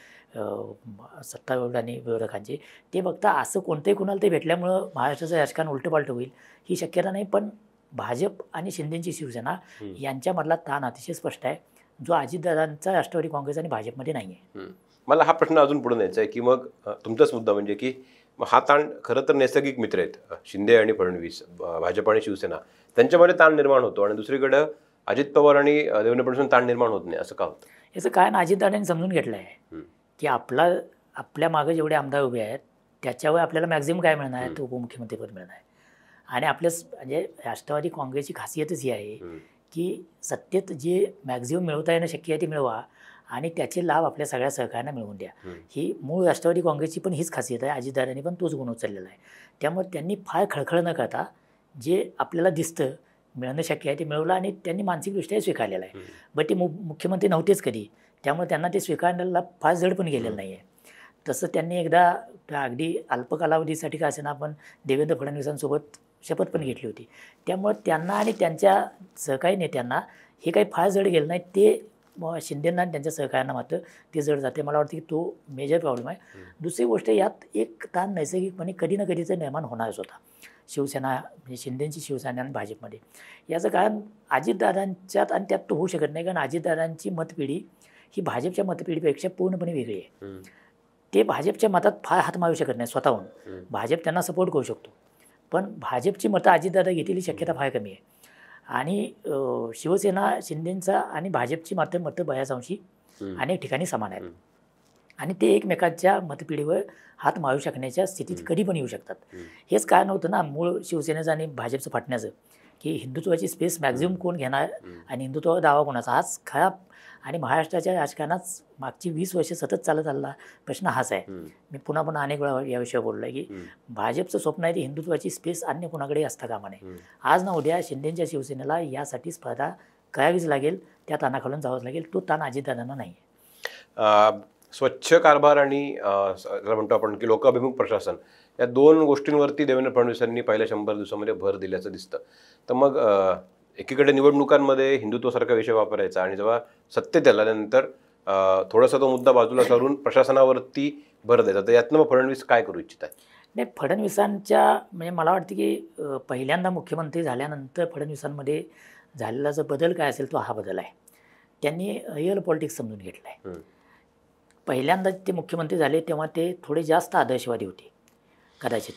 सत्तारूढ आणि विरोधकांचे, ते बघता असं कोणतंही कुणाला ते भेटल्यामुळं महाराष्ट्राचं राजकारण उलटंपालटं होईल ही शक्यता नाही. पण भाजप आणि शिंदेंची शिवसेना यांच्यामधला ताण अतिशय स्पष्ट आहे, जो अजितदादांचा राष्ट्रवादी काँग्रेस आणि भाजपमध्ये नाही आहे. मला हा प्रश्न अजून पुढे न्यायचा आहे की मग तुमचाच मुद्दा म्हणजे की हा ताण खरं तर नैसर्गिक मित्र आहेत शिंदे आणि फडणवीस, भाजप आणि शिवसेना, त्यांच्यामध्ये ताण निर्माण होतो आणि दुसरीकडं अजित पवार आणि देवेंद्र फडणवीस ताण निर्माण होत नाही, असं का होतं? याचं कारण अजितदादांनी समजून घेतलं आहे की आपल्या मागे जेवढे आमदार उभे आहेत त्याच्यावर आपल्याला मॅक्झिमम काय मिळणार आहे, तर उपमुख्यमंत्रीपद मिळणार आहे. आणि म्हणजे राष्ट्रवादी काँग्रेसची खासियतच ही आहे की सत्तेत जे मॅक्झिमम मिळवता येणं शक्य आहे ते मिळवा आणि त्याचे लाभ आपल्या सगळ्या सहकार्यांना मिळवून द्या. ही मूळ राष्ट्रवादी काँग्रेसची पण हीच खासियत आहे. अजितदादांनी पण तोच गुण उचललेला आहे. त्यामुळे त्यांनी फार खळखळ न करता जे आपल्याला दिसतं मिळणं शक्य आहे ते मिळवलं आणि त्यांनी मानसिकदृष्ट्या स्वीकारलेलं आहे. बट ते मुख्यमंत्री नव्हतेच कधी, त्यामुळे त्यांना ते स्वीकारण्याला फार जड पण गेलेलं नाही आहे. तसं त्यांनी एकदा अगदी अल्प कालावधीसाठी का असेना पण देवेंद्र फडणवीसांसोबत शपथ पण घेतली होती. त्यामुळे त्यांना आणि त्यांच्या सहकारी नेत्यांना हे काही फार जड गेलं नाही. ते शिंदेंना आणि त्यांच्या सहकार्यांना मात्र ते जड जाते. मला वाटतं की तो मेजर प्रॉब्लेम आहे. दुसरी गोष्ट, यात एक ताण नैसर्गिकपणे कधी ना कधीचं निर्माण होणारच होता शिवसेना, म्हणजे शिंदेंची शिवसेना आणि भाजपमध्ये. याचं कारण अजितदादांच्यात आणि त्यात तो होऊ शकत नाही, कारण अजितदादांची मतपिढी ही भाजपच्या मतपिढीपेक्षा पूर्णपणे वेगळी आहे. ते भाजपच्या मतात फार हात मारू शकत नाही स्वतःहून. भाजप त्यांना सपोर्ट करू शकतो, पण भाजपची मतं अजितदादा घेतील ही शक्यता फार कमी आहे. आणि शिवसेना शिंदेंचा आणि भाजपची मतं बऱ्याच अंशी अनेक ठिकाणी समान आहेत आणि ते एकमेकांच्या मतपिढीवर हात मारू शकण्याच्या स्थितीत कधी पण येऊ शकतात. हेच कारण होतं ना मूळ शिवसेनेचं आणि भाजपचं फाटण्याचं, की हिंदुत्वाची स्पेस मॅक्झिमम कोण घेणार आणि हिंदुत्वावर दावा कोणाचा, हाच खरा आणि महाराष्ट्राच्या राजकारणात मागची 20 वर्ष सतत चालत आलेला प्रश्न हाच आहे. मी पुन्हा पुन्हा अनेक वेळा या विषयावर बोललो आहे की भाजपचं स्वप्न आहे की हिंदुत्वाची स्पेस अन्य कोणाकडे असता कामा नये. आज ना उद्या शिंदेच्या शिवसेनेला यासाठी स्पर्धा करावीच लागेल, त्या ताणाखालून जावंच लागेल. तो ताण अजितदादांना नाही आहे. स्वच्छ कारभार आणि म्हणतो आपण की लोकाभिमुख प्रशासन, या दोन गोष्टींवरती देवेंद्र फडणवीसांनी पहिल्या 100 दिवसामध्ये भर दिल्याचं दिसतं. तर मग एकीकडे निवडणुकांमध्ये हिंदुत्वासारखा विषय वापरायचा आणि जेव्हा सत्तेत आल्यानंतर थोडासा तो मुद्दा बाजूला सारून प्रशासनावरती भर द्यायचा, तर यातनं मग फडणवीस काय करू इच्छित आहे? नाही, फडणवीसांच्या म्हणजे मला वाटतं की पहिल्यांदा मुख्यमंत्री झाल्यानंतर फडणवीसांमध्ये झालेला जो बदल काय असेल तो हा बदल आहे. त्यांनी रिअल पॉलिटिक्स समजून घेतलं आहे. पहिल्यांदा ते मुख्यमंत्री झाले तेव्हा ते थोडे जास्त आदर्शवादी होते कदाचित,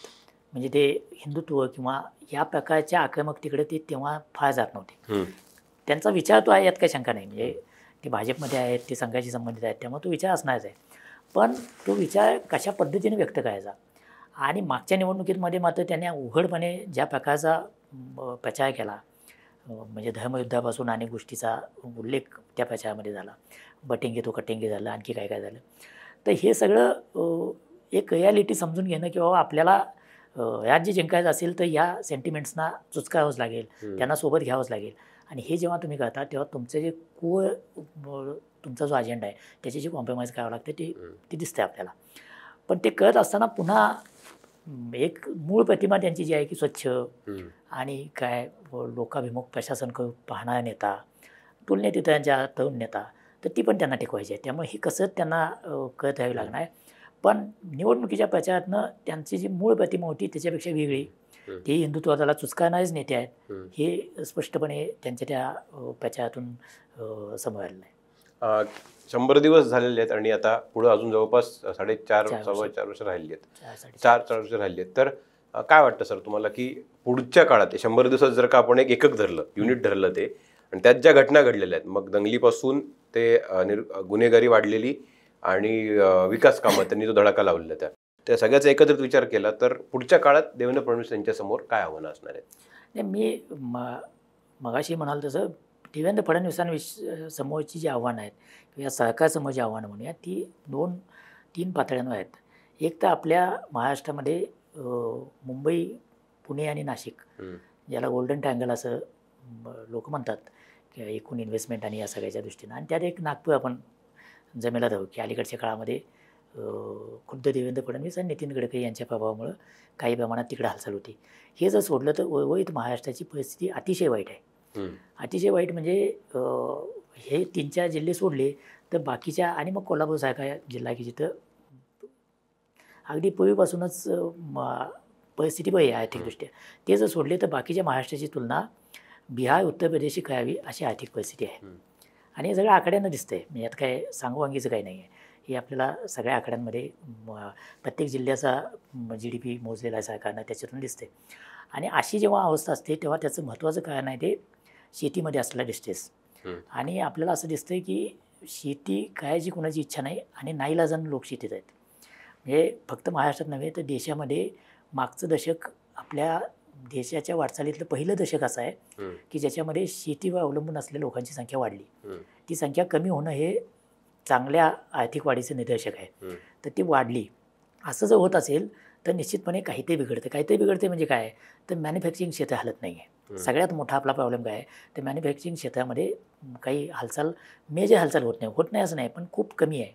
म्हणजे ते हिंदुत्व किंवा या प्रकारच्या आक्रमकतेकडे ते तेव्हा फार जात नव्हते. त्यांचा विचार तो आहे, यात काही शंका नाही. म्हणजे ते भाजपमध्ये आहेत, ते संघाशी संबंधित आहेत, त्यामुळे तो विचार असणारच आहे. पण तो विचार कशा पद्धतीने व्यक्त करायचा, आणि मागच्या निवडणुकीमध्ये मात्र त्यांनी उघडपणे ज्या प्रकारचा प्रचार केला, म्हणजे धर्मयुद्धापासून अनेक गोष्टीचा उल्लेख त्या प्रचारामध्ये झाला, बटेंगे तो कटेंगे झालं, आणखी काय काय झालं. तर हे सगळं एक रियालिटी समजून घेणं की बाबा आपल्याला राज्य जिंकायचं असेल तर या सेंटिमेंट्सना चुचकावंच लागेल, त्यांना सोबत घ्यावंच लागेल. आणि हे जेव्हा तुम्ही करता तेव्हा तुमचं जे तुमचा जो अजेंडा आहे त्याची जी कॉम्प्रोमाइज करावं लागते ती दिसते आपल्याला. पण ते करत असताना पुन्हा एक मूळ प्रतिमा त्यांची जी आहे की स्वच्छ आणि काय लोकाभिमुख प्रशासन करून पाहणारा नेता, तुलनेत त्यांच्या तरुण नेता, तर ती पण त्यांना टिकवायची आहे. त्यामुळे ही कसरत त्यांना करत राहावी लागणार आहे. पण निवडणुकीच्या प्रचारातनं त्यांची जी मूळ प्रतिमा होती त्याच्यापेक्षा वेगळी, ते हिंदुत्वाला चुचकारणारेच नेते आहेत, हे स्पष्टपणे त्यांच्या त्या प्रचारातून समोर आलेलं आहे. 100 दिवस झालेले आहेत आणि आता पुढं अजून जवळपास 4.5 वर्ष राहिली आहेत, 4 वर्ष राहिली आहेत. तर काय वाटतं सर तुम्हाला की पुढच्या काळात 100 दिवसात जर का आपण एक एकक धरलं, युनिट धरलं ते, आणि त्यात ज्या घटना घडलेल्या आहेत, मग दंगलीपासून ते गुन्हेगारी वाढलेली आणि विकास कामं त्यांनी जो धडाका लावलेला त्या सगळ्याचा एकत्रित विचार केला तर पुढच्या काळात देवेंद्र फडणवीस यांच्यासमोर काय आव्हानं असणार आहेत? मी मगाशी म्हणाल तसं देवेंद्र फडणवीसांसमोरची जी आव्हानं आहेत किंवा सरकारसमोर जी आव्हानं म्हणूया ती 2-3 पातळ्यांवर आहेत. एक तर आपल्या महाराष्ट्रामध्ये मुंबई, पुणे आणि नाशिक, ज्याला गोल्डन ट्रायंगल असं लोक म्हणतात की एकूण इन्व्हेस्टमेंट आणि या सगळ्याच्या दृष्टीनं, आणि त्यात एक नागपूर आपण जमेला धरू की अलीकडच्या काळामध्ये खुद्द देवेंद्र फडणवीस आणि नितीन गडकरी यांच्या प्रभावामुळं काही प्रमाणात तिकडे हालचाल होती. हे जर सोडलं तर उर्वरित महाराष्ट्राची परिस्थिती अतिशय वाईट आहे. अतिशय वाईट म्हणजे हे 3-4 जिल्हे सोडले तर बाकीच्या, आणि मग कोल्हापूरसारखा जिल्हा की जिथं अगदी पूर्वीपासूनच परिस्थिती बरी आहे आर्थिकदृष्ट्या, ते जर सोडले तर बाकीच्या महाराष्ट्राची तुलना बिहार, उत्तर प्रदेशशी करावी अशी आर्थिक परिस्थिती आहे. आणि हे सगळं आकड्यांना दिसतंय, म्हणजे यात काय सांगूवांगीचं काही नाही आहे. हे आपल्याला सगळ्या आकड्यांमध्ये प्रत्येक जिल्ह्याचा GDP मोजलेला आहे सरकारनं, त्याच्यातून दिसते. आणि अशी जेव्हा अवस्था असते तेव्हा त्याचं महत्त्वाचं कारण आहे ते शेतीमध्ये असलेला डिस्ट्रेस. आणि आपल्याला असं दिसतंय की शेती करायची कुणाची इच्छा नाही आणि नाईलाजानं लोक शेतीत आहेत. म्हणजे फक्त महाराष्ट्रात नव्हे तर देशामध्ये मागचं दशक आपल्या देशाच्या वाटचालीतलं पहिलं दशक असं आहे की ज्याच्यामध्ये शेतीवर अवलंबून असलेल्या लोकांची संख्या वाढली. ती संख्या कमी होणं हे चांगल्या आर्थिक वाढीचं निदर्शक आहे. तर ती वाढली. असं जर होत असेल तर निश्चितपणे काहीतरी बिघडतं. काहीतरी बिघडते म्हणजे काय, तर मॅन्युफॅक्चरिंग क्षेत्र हलत नाही आहे. सगळ्यात मोठा आपला प्रॉब्लेम काय आहे, तर मॅन्युफॅक्चरिंग क्षेत्रामध्ये काही हालचाल, मेजर हालचाल होत नाही असं नाही, पण खूप कमी आहे.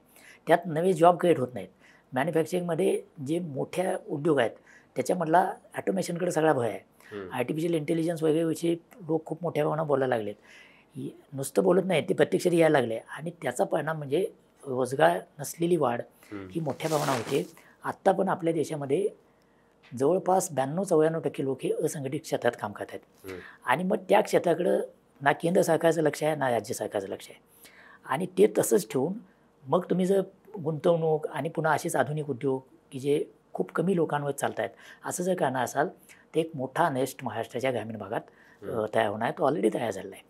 त्यात नवे जॉब क्रिएट होत नाहीत. मॅन्युफॅक्चरिंगमध्ये जे मोठ्या उद्योग आहेत त्याच्यामधला ॲटोमेशनकडे सगळा भय आहे. आर्टिफिशियल इंटेलिजन्स वगैरे विषयी लोक खूप मोठ्या प्रमाणात बोलायला लागलेत. नुसतं बोलत नाही, ते प्रत्यक्षात यायला लागले, आणि त्याचा परिणाम म्हणजे रोजगार नसलेली वाढ ही मोठ्या प्रमाणात होते. आत्ता पण आपल्या देशामध्ये जवळपास 92-94% लोक हे असंघटित क्षेत्रात काम करत आहेत. आणि मग त्या क्षेत्राकडं ना केंद्र सरकारचं लक्ष आहे ना राज्य सरकारचं लक्ष आहे. आणि ते तसंच ठेवून मग तुम्ही जर गुंतवणूक आणि पुन्हा असेच आधुनिक उद्योग की जे खूप कमी लोकांवर चालत आहेत असं जर करणार असाल तर एक मोठा नेस्ट महाराष्ट्राच्या ग्रामीण भागात तयार होणार आहे. तो ऑलरेडी तयार झालेला आहे.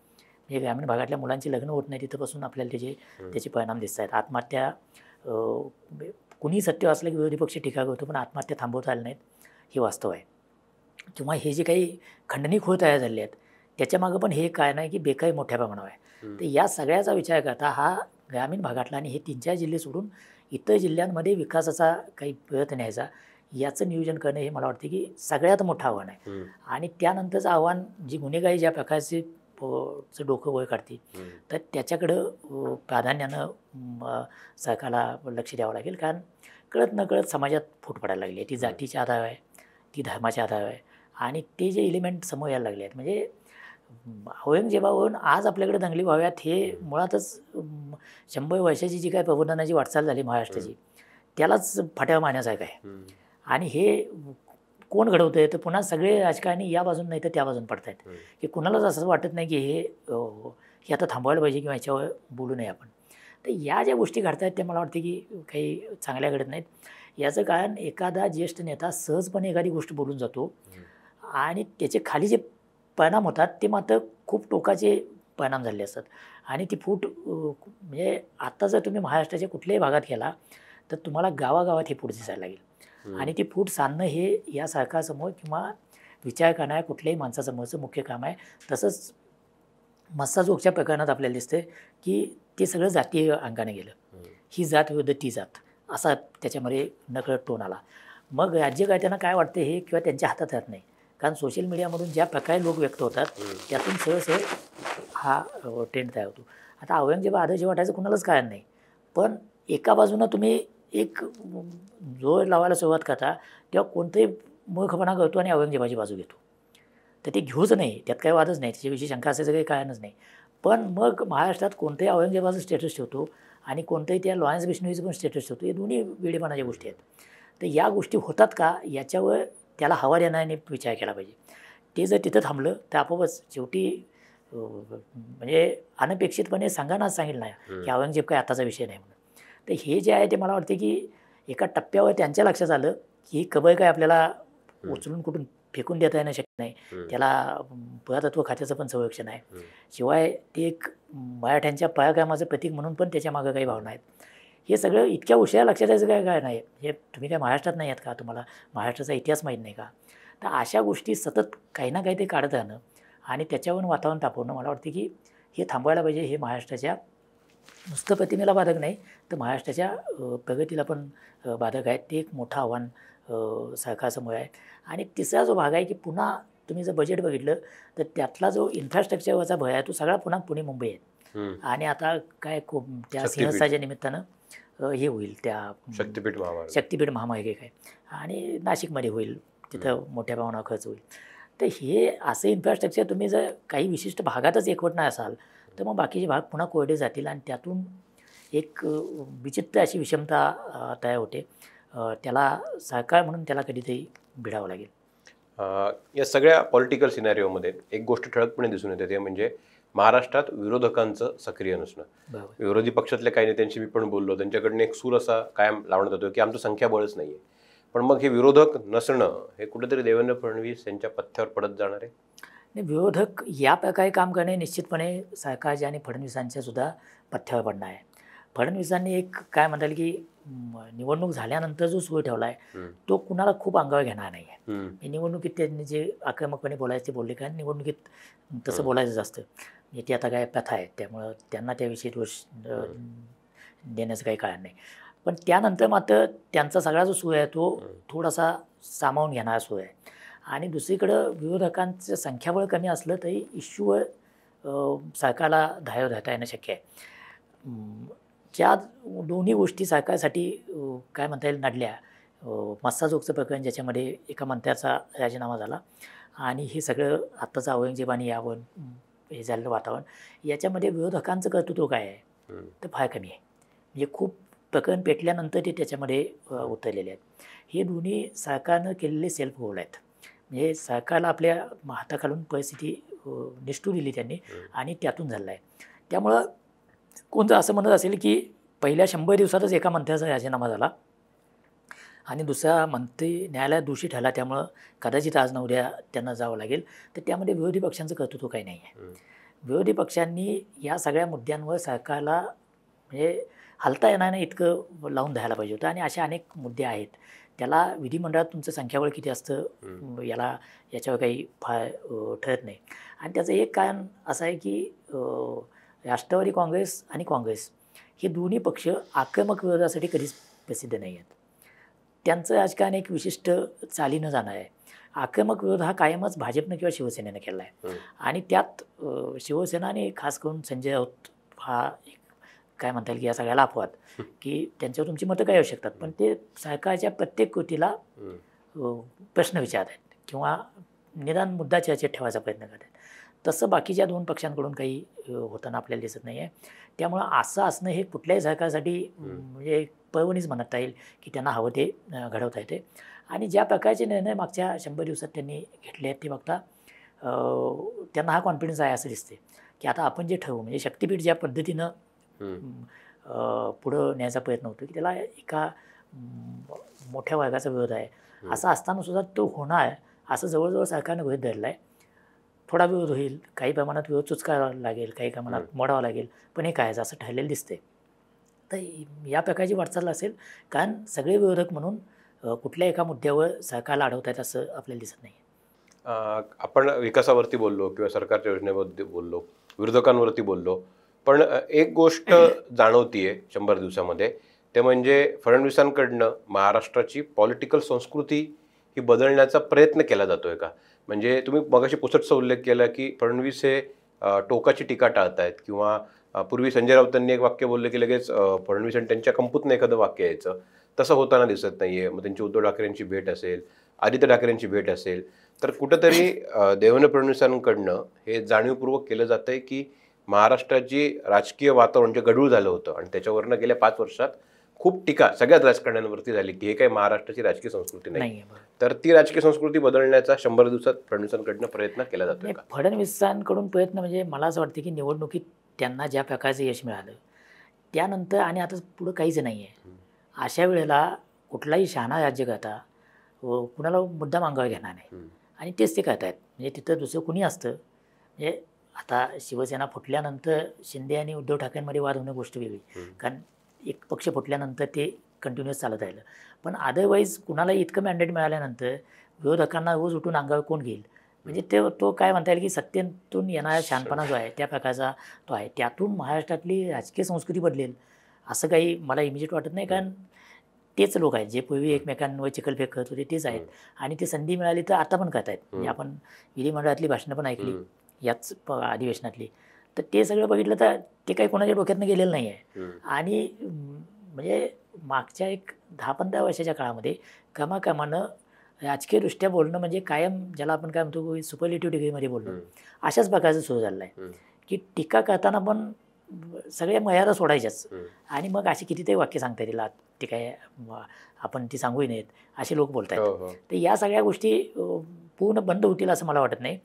म्हणजे ग्रामीण भागातल्या मुलांची लग्न होत नाही, तिथंपासून आपल्याला त्याचे परिणाम दिसत आहेत. आत्महत्या, कुणी सत्य असलं की विरोधी पक्ष टीका करतो, पण आत्महत्या थांबवता आल्या नाहीत, हे वास्तव आहे. किंवा हे जे काही खंडणी खोळ तयार झाले आहेत त्याच्यामागं पण हे काय नाही की बेकारी मोठ्या प्रमाणावर आहे. तर या सगळ्याचा विचार करता हा ग्रामीण भागातला आणि हे 3-4 जिल्हे सोडून इतर जिल्ह्यांमध्ये विकासाचा काही प्रयत्न न्यायचा, याचं नियोजन करणं हे मला वाटतं की सगळ्यात मोठं आव्हान आहे. आणि त्यानंतरचं आव्हान जी गुन्हेगारी ज्या प्रकारचे चं डोकं वर काढते, तर त्याच्याकडं प्राधान्यानं सरकारला लक्ष द्यावं लागेल. कारण कळत नकळत समाजात फूट पडायला लागली आहे. ती जातीच्या आधारावर आहे, ती धर्माच्या आधारावर आहे आणि ते जे एलिमेंट समोर यायला लागले आहेत. म्हणजे औरंगजेबावरून आज आपल्याकडे दंगली व्हाव्यात हे मुळातच 100 वर्षाची जी काही प्रबोधनाची वाटचाल झाली महाराष्ट्राची, त्यालाच फाट्यावर मारण्यासारखं आहे. आणि हे कोण घडवतंय? तर पुन्हा सगळे राजकारणी या बाजून नाही तर त्या बाजून पडतायत, की कुणालाच असं वाटत नाही की हे आता थांबवायला पाहिजे किंवा ह्याच्यावर बोलू नये आपण. तर या ज्या गोष्टी घडतायत त्या मला वाटते की काही चांगल्या घडत नाहीत. याचं कारण एखादा ज्येष्ठ नेता सहजपणे एखादी गोष्ट बोलून जातो आणि त्याचे खाली जे परिणाम होतात ते मात्र खूप टोकाचे परिणाम झालेले असतात. आणि ती फूट म्हणजे आत्ता जर तुम्ही महाराष्ट्राच्या कुठल्याही भागात गेला तर तुम्हाला गावागावात ही फूट दिसायला लागेल. आणि ती फूट सांधणं हे या सरकारसमोर किंवा विचार करणाऱ्या कुठल्याही माणसासमोरचं मुख्य काम आहे. तसंच मस्साजोगच्या प्रकरणात आपल्याला दिसतं की ते सगळं जातीय अंगाने गेलं. ही जात विरुद्ध ती जात असा त्याच्यामध्ये नकळत टोन आला. मग राज्यकर्त्यांना काय वाटतं हे किंवा त्यांच्या हातात राहत नाही. कारण सोशल मीडियामधून ज्या प्रकारे लोक व्यक्त होतात त्यातून सहज हा ट्रेंड तयार होतो. आता औरंगजेब आदर्श वाटायचं कुणालाच कारण नाही. पण एका बाजूनं तुम्ही एक जोर लावायला सुरुवात करता तेव्हा कोणतंही मूर्खपणा करतो आणि औरंगजेबाची बाजू घेतो. तर ते घेऊच नाही, त्यात काही वादच नाही, त्याच्याविषयी शंका असायचं काही कारणच नाही. पण मग महाराष्ट्रात कोणत्याही औरंगजेबाचं स्टेटस ठेवतो आणि कोणतंही त्या लॉयन्स बिश्नोईचं पण स्टेटस ठेवतो. हे दोन्ही वेडेपणाच्या गोष्टी आहेत. तर या गोष्टी होतात का याच्यावर त्याला हवा देण्याने विचार केला पाहिजे. ते जर तिथं थांबलं तर आपोआपच शेवटी म्हणजे अनपेक्षितपणे संघानाच सांगितलं नाही की औरंगजेब काय आताचा विषय नाही म्हणून. तर हे जे आहे ते मला वाटते की एका टप्प्यावर त्यांच्या लक्षात आलं की ही कबर काय आपल्याला उचलून कुठून फेकून देता येणं शक्य नाही. त्याला पुरातत्व खात्याचं पण संरक्षण आहे. शिवाय ते एक मराठ्यांच्या पराक्रमाचं प्रतीक म्हणून पण त्याच्यामागं काही भावना आहेत. हे सगळं इतक्या उशिरा लक्षात यायचं काय नाही. हे तुम्ही काय महाराष्ट्रात नाही आहेत का? तुम्हाला महाराष्ट्राचा इतिहास माहीत नाही का? तर अशा गोष्टी सतत काही ना काही ते काढत राहणं आणि त्याच्यावरून वातावरण तापवणं मला वाटतं की हे थांबवायला पाहिजे. हे महाराष्ट्राच्या नुसतं प्रतिमेला बाधक नाही तर महाराष्ट्राच्या प्रगतीला पण बाधक आहे. ते एक मोठं आव्हान सरकारसमोर आहे. आणि तिसरा जो भाग आहे की पुन्हा तुम्ही जर बजेट बघितलं तर त्यातला जो इन्फ्रास्ट्रक्चरवरचा भय आहे तो सगळा पुन्हा पुणे मुंबई आहे. आणि आता काय खूप त्या सिंहस्थाच्या निमित्तानं हे होईल त्या शक्तिपीठ महामार्ग काय आणि नाशिकमध्ये होईल, तिथं मोठ्या प्रमाणावर खर्च होईल. तर हे असं इन्फ्रास्ट्रक्चर तुम्ही जर काही विशिष्ट भागातच एकवटणार असाल तर मग बाकीचे भाग पुन्हा कोरडे जातील आणि त्यातून एक विचित्र अशी विषमता तयार होते. त्याला सरकार म्हणून त्याला कधीतरी भिडावं लागेल. या सगळ्या पॉलिटिकल सिनॅरिओमध्ये एक गोष्ट ठळकपणे दिसून येते ते म्हणजे महाराष्ट्रात विरोधकांचं सक्रिय नसणं. विरोधी पक्षातल्या काही नेत्यांशी मी पण बोललो, त्यांच्याकडनं एक सूर असा कायम लावण्यात येतो की आमचं संख्याबळच नाही आहे. पण मग हे विरोधक नसणं हे कुठेतरी देवेंद्र फडणवीस यांच्या पथ्यावर पडत जाणार आहे. नाही, विरोधक या प्रकारे काम करणे निश्चितपणे सरकारच्या आणि फडणवीसांच्या सुद्धा पथ्यावर पडणार आहे. फडणवीसांनी एक काय म्हणता की निवडणूक झाल्यानंतर जो सूर ठेवला आहे तो कुणाला खूप अंगावर घेणार नाही आहे. निवडणुकीत त्यांनी जे आक्रमकपणे बोलायचे ते बोलले, कारण निवडणुकीत तसं बोलायचं जास्त ती आता काय प्रथा आहे, त्यामुळं त्यांना त्याविषयी दोष देण्याचं काही कारण नाही. पण त्यानंतर मात्र त्यांचा सगळा जो सूर आहे तो थोडासा सामावून घेणारा सूर आहे. आणि दुसरीकडं विरोधकांचं संख्याबळ कमी असलं तरी इश्यूवर सरकारला धायर धरता येणं शक्य आहे. ज्या दोन्ही गोष्टी सरकारसाठी काय म्हणता येईल नडल्या, मस्साजोगचं प्रकरण ज्याच्यामध्ये एका मंत्र्याचा राजीनामा झाला आणि हे सगळं आत्ताचं औरंगजेबाने यावं हे झालेलं वातावरण, याच्यामध्ये विरोधकांचं कर्तृत्व काय आहे तर फार कमी आहे. म्हणजे खूप प्रकरण पेटल्यानंतर ते त्याच्यामध्ये उतरलेले आहेत. हे दोन्ही सरकारनं केलेले सेल्फ गोल आहेत. म्हणजे सरकारला आपल्या हाताखालून परिस्थिती निष्ठू दिली त्यांनी आणि त्यातून झालं आहे. त्यामुळं कोणतं असं म्हणत असेल की पहिल्या 100 दिवसातच एका मंत्र्याचा राजीनामा झाला आणि दुसरा मंत्री न्यायालयात दोषी ठरला, त्यामुळं कदाचित आज न उद्या त्यांना जावं लागेल. तर त्यामध्ये विरोधी पक्षांचं कर्तृत्व काही नाही आहे. विरोधी पक्षांनी या सगळ्या मुद्द्यांवर सरकारला म्हणजे हलता येणार नाही इतकं लावून द्यायला पाहिजे होतं. आणि असे अनेक मुद्दे आहेत त्याला विधिमंडळात तुमचं संख्याबळ किती असतं याच्यावर काही ठरत नाही. आणि त्याचं एक कारण असं आहे की राष्ट्रवादी काँग्रेस आणि काँग्रेस हे दोन्ही पक्ष आक्रमक विरोधासाठी कधीच प्रसिद्ध नाही आहेत. त्यांचं राजकारण एक विशिष्ट चालीनं जाणार आहे. आक्रमक विरोध हा कायमच भाजपनं किंवा शिवसेनेनं केला आहे. आणि त्यात शिवसेना आणि खास करून संजय राऊत हा एक काय म्हणता येईल की या सगळ्याला अपवाद की त्यांच्यावर तुमची मतं काय येऊ शकतात, पण ते सरकारच्या प्रत्येक कृतीला प्रश्न विचारत आहेत किंवा निदान मुद्दा चर्चेत ठेवायचा प्रयत्न करत आहेत. तसं बाकीच्या दोन पक्षांकडून काही होताना आपल्याला दिसत नाही आहे. त्यामुळं असं असणं हे कुठल्याही सरकारसाठी म्हणजे पर्वणीच म्हणता येईल की त्यांना हवं ते घडवता येते. आणि ज्या प्रकारचे निर्णय मागच्या 100 दिवसात त्यांनी घेतले आहेत ते बघता त्यांना हा कॉन्फिडन्स आहे असं दिसते की आता आपण जे ठरवू म्हणजे शक्तीपीठ ज्या पद्धतीनं पुढं न्यायचा प्रयत्न होतो की त्याला एका मोठ्या वर्गाचा विरोध आहे. असं असताना सुद्धा तो होणार असं जवळजवळ सरकारनं गृहीत धरलं आहे. थोडा विरोध होईल, काही प्रमाणात विरोध चुचकारावा लागेल, काही प्रमाणात मोडावं लागेल, पण हे काय असं ठरलेलं दिसते. तर या प्रकारची वाटचाल असेल कारण सगळे विरोधक म्हणून कुठल्या एका मुद्द्यावर सरकारला अडवत आहेत असं आपल्याला दिसत नाही. आपण विकासावरती बोललो किंवा सरकारच्या योजनेबद्दल बोललो, विरोधकांवरती बोललो, पण एक गोष्ट जाणवतीये 100 दिवसामध्ये ते म्हणजे फडणवीसांकडनं महाराष्ट्राची पॉलिटिकल संस्कृती ही बदलण्याचा प्रयत्न केला जातोय का? म्हणजे तुम्ही मगाशी पुसटचा उल्लेख केला की फडणवीस हे टोकाची टीका टाळतायत किंवा पूर्वी संजय राऊतांनी एक वाक्य बोलले की लगेच फडणवीस आणि त्यांच्या कंपूतनं एखादं वाक्य यायचं, तसं होताना दिसत नाहीये. मग त्यांची उद्धव ठाकरेंची भेट असेल, आदित्य ठाकरेंची भेट असेल, तर कुठंतरी देवेंद्र फडणवीसांकडनं हे जाणीवपूर्वक केलं जातंय की महाराष्ट्राची राजकीय वातावरण जे गढूळ झालं होतं आणि त्याच्यावरनं गेल्या 5 वर्षात खूप टीका सगळ्याच राजकारण्यांवरती झाली की हे काही महाराष्ट्राची राजकीय संस्कृती नाही. तर ती राजकीय संस्कृती बदलण्याचा 100 दिवसात फडणवीसांकडनं प्रयत्न केला जातो का? फडणवीसांकडून प्रयत्न म्हणजे मला असं वाटतं की निवडणुकीत त्यांना ज्या प्रकारचं यश मिळालं त्यानंतर आणि आता पुढं काहीच नाही आहे. अशा वेळेला कुठलाही शहाणा राज्यकर्ता कुणाला मुद्दा मागावा घेणार नाही आणि तेच ते करतायत. म्हणजे तिथं दुसरं कुणी असतं म्हणजे आता शिवसेना फुटल्यानंतर शिंदे आणि उद्धव ठाकरेंमध्ये वाद होणं गोष्ट वेगळी, कारण एक पक्ष फुटल्यानंतर ते कंटिन्युअस चालत राहिलं. पण अदरवाईज कुणाला इतकं मॅन्डेट मिळाल्यानंतर विरोधकांना रोज उठून अंगावर कोण घेईल, म्हणजे तो काय म्हणता येईल की सत्तेतून येणारा शहाणपणा जो आहे त्या प्रकारचा तो आहे. त्यातून महाराष्ट्रातली राजकीय संस्कृती बदलेल असं काही मला इमिजिएट वाटत नाही, कारण तेच लोक आहेत जे पूर्वी एकमेकांवर चिखलफेक करत होते तेच आहेत आणि ती संधी मिळाली तर आता पण करत आहेत. म्हणजे आपण विधिमंडळातली भाषणं पण ऐकली याच अधिवेशनातली, तर ते सगळं बघितलं तर ते काही कोणाच्या डोक्यातनं गेलेलं नाही आहे. आणि म्हणजे मागच्या एक 10-15 वर्षाच्या काळामध्ये क्रमाक्रमानं राजकीयदृष्ट्या बोलणं म्हणजे कायम ज्याला आपण काय म्हणतो सुपरलेटिव्ह डिग्रीमध्ये बोलणं अशाच प्रकारचं सुरू झालं आहे की टीका करताना पण सगळ्या मर्यादा सोडायच्याच आणि मग अशी कितीतरी वाक्य सांगता येईल ते काय आपण ती सांगूही नयेत असे लोक बोलत आहेत. तर या सगळ्या गोष्टी पूर्ण बंद होतील असं मला वाटत नाही,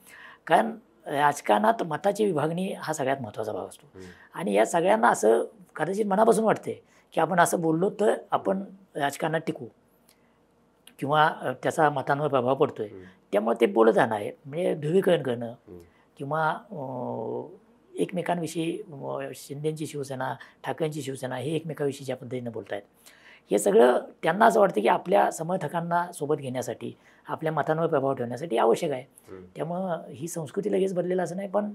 कारण राजकारणात मताची विभागणी हा सगळ्यात महत्त्वाचा भाग असतो आणि या सगळ्यांना असं कदाचित मनापासून वाटते की आपण असं बोललो तर आपण राजकारणात टिकू किंवा त्याचा मतांवर प्रभाव पडतो आहे, त्यामुळे ते बोलत जाणार आहे. म्हणजे ध्रुवीकरण करणं किंवा एकमेकांविषयी शिंदेंची शिवसेना ठाकरेंची शिवसेना हे एकमेकांविषयी ज्या पद्धतीनं बोलत आहेत हे सगळं त्यांना असं वाटतं की आपल्या समर्थकांना सोबत घेण्यासाठी आपल्या मतांवर प्रभाव ठेवण्यासाठी आवश्यक आहे. त्यामुळं ही संस्कृती लगेच बदलेलं असं नाही, पण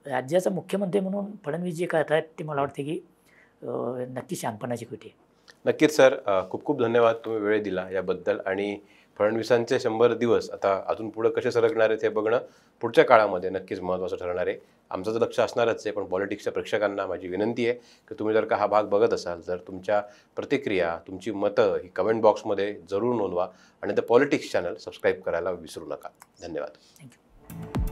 राज्याचा मुख्यमंत्री म्हणून फडणवीस जे करत आहेत ते मला वाटते की नक्की शहाणपणाची कृती आहे. नक्कीच सर, खूप खूप धन्यवाद तुम्ही वेळ दिला याबद्दल. आणि फडणवीसांचे 100 दिवस आता अजून पुढे कसे सरकणार आहेत हे बघणं पुढच्या काळामध्ये नक्कीच महत्त्वाचं ठरणार आहे. आमचं तर लक्ष असणारच आहे, पण पॉलिटिक्सच्या प्रेक्षकांना माझी विनंती आहे की तुम्ही जर का हा भाग बघत असाल तर तुमच्या प्रतिक्रिया तुमची मतं ही कमेंट बॉक्समध्ये जरूर नोंदवा आणि द पॉलिटिक्स चॅनल सबस्क्राईब करायला विसरू नका. धन्यवाद. थँक्यू.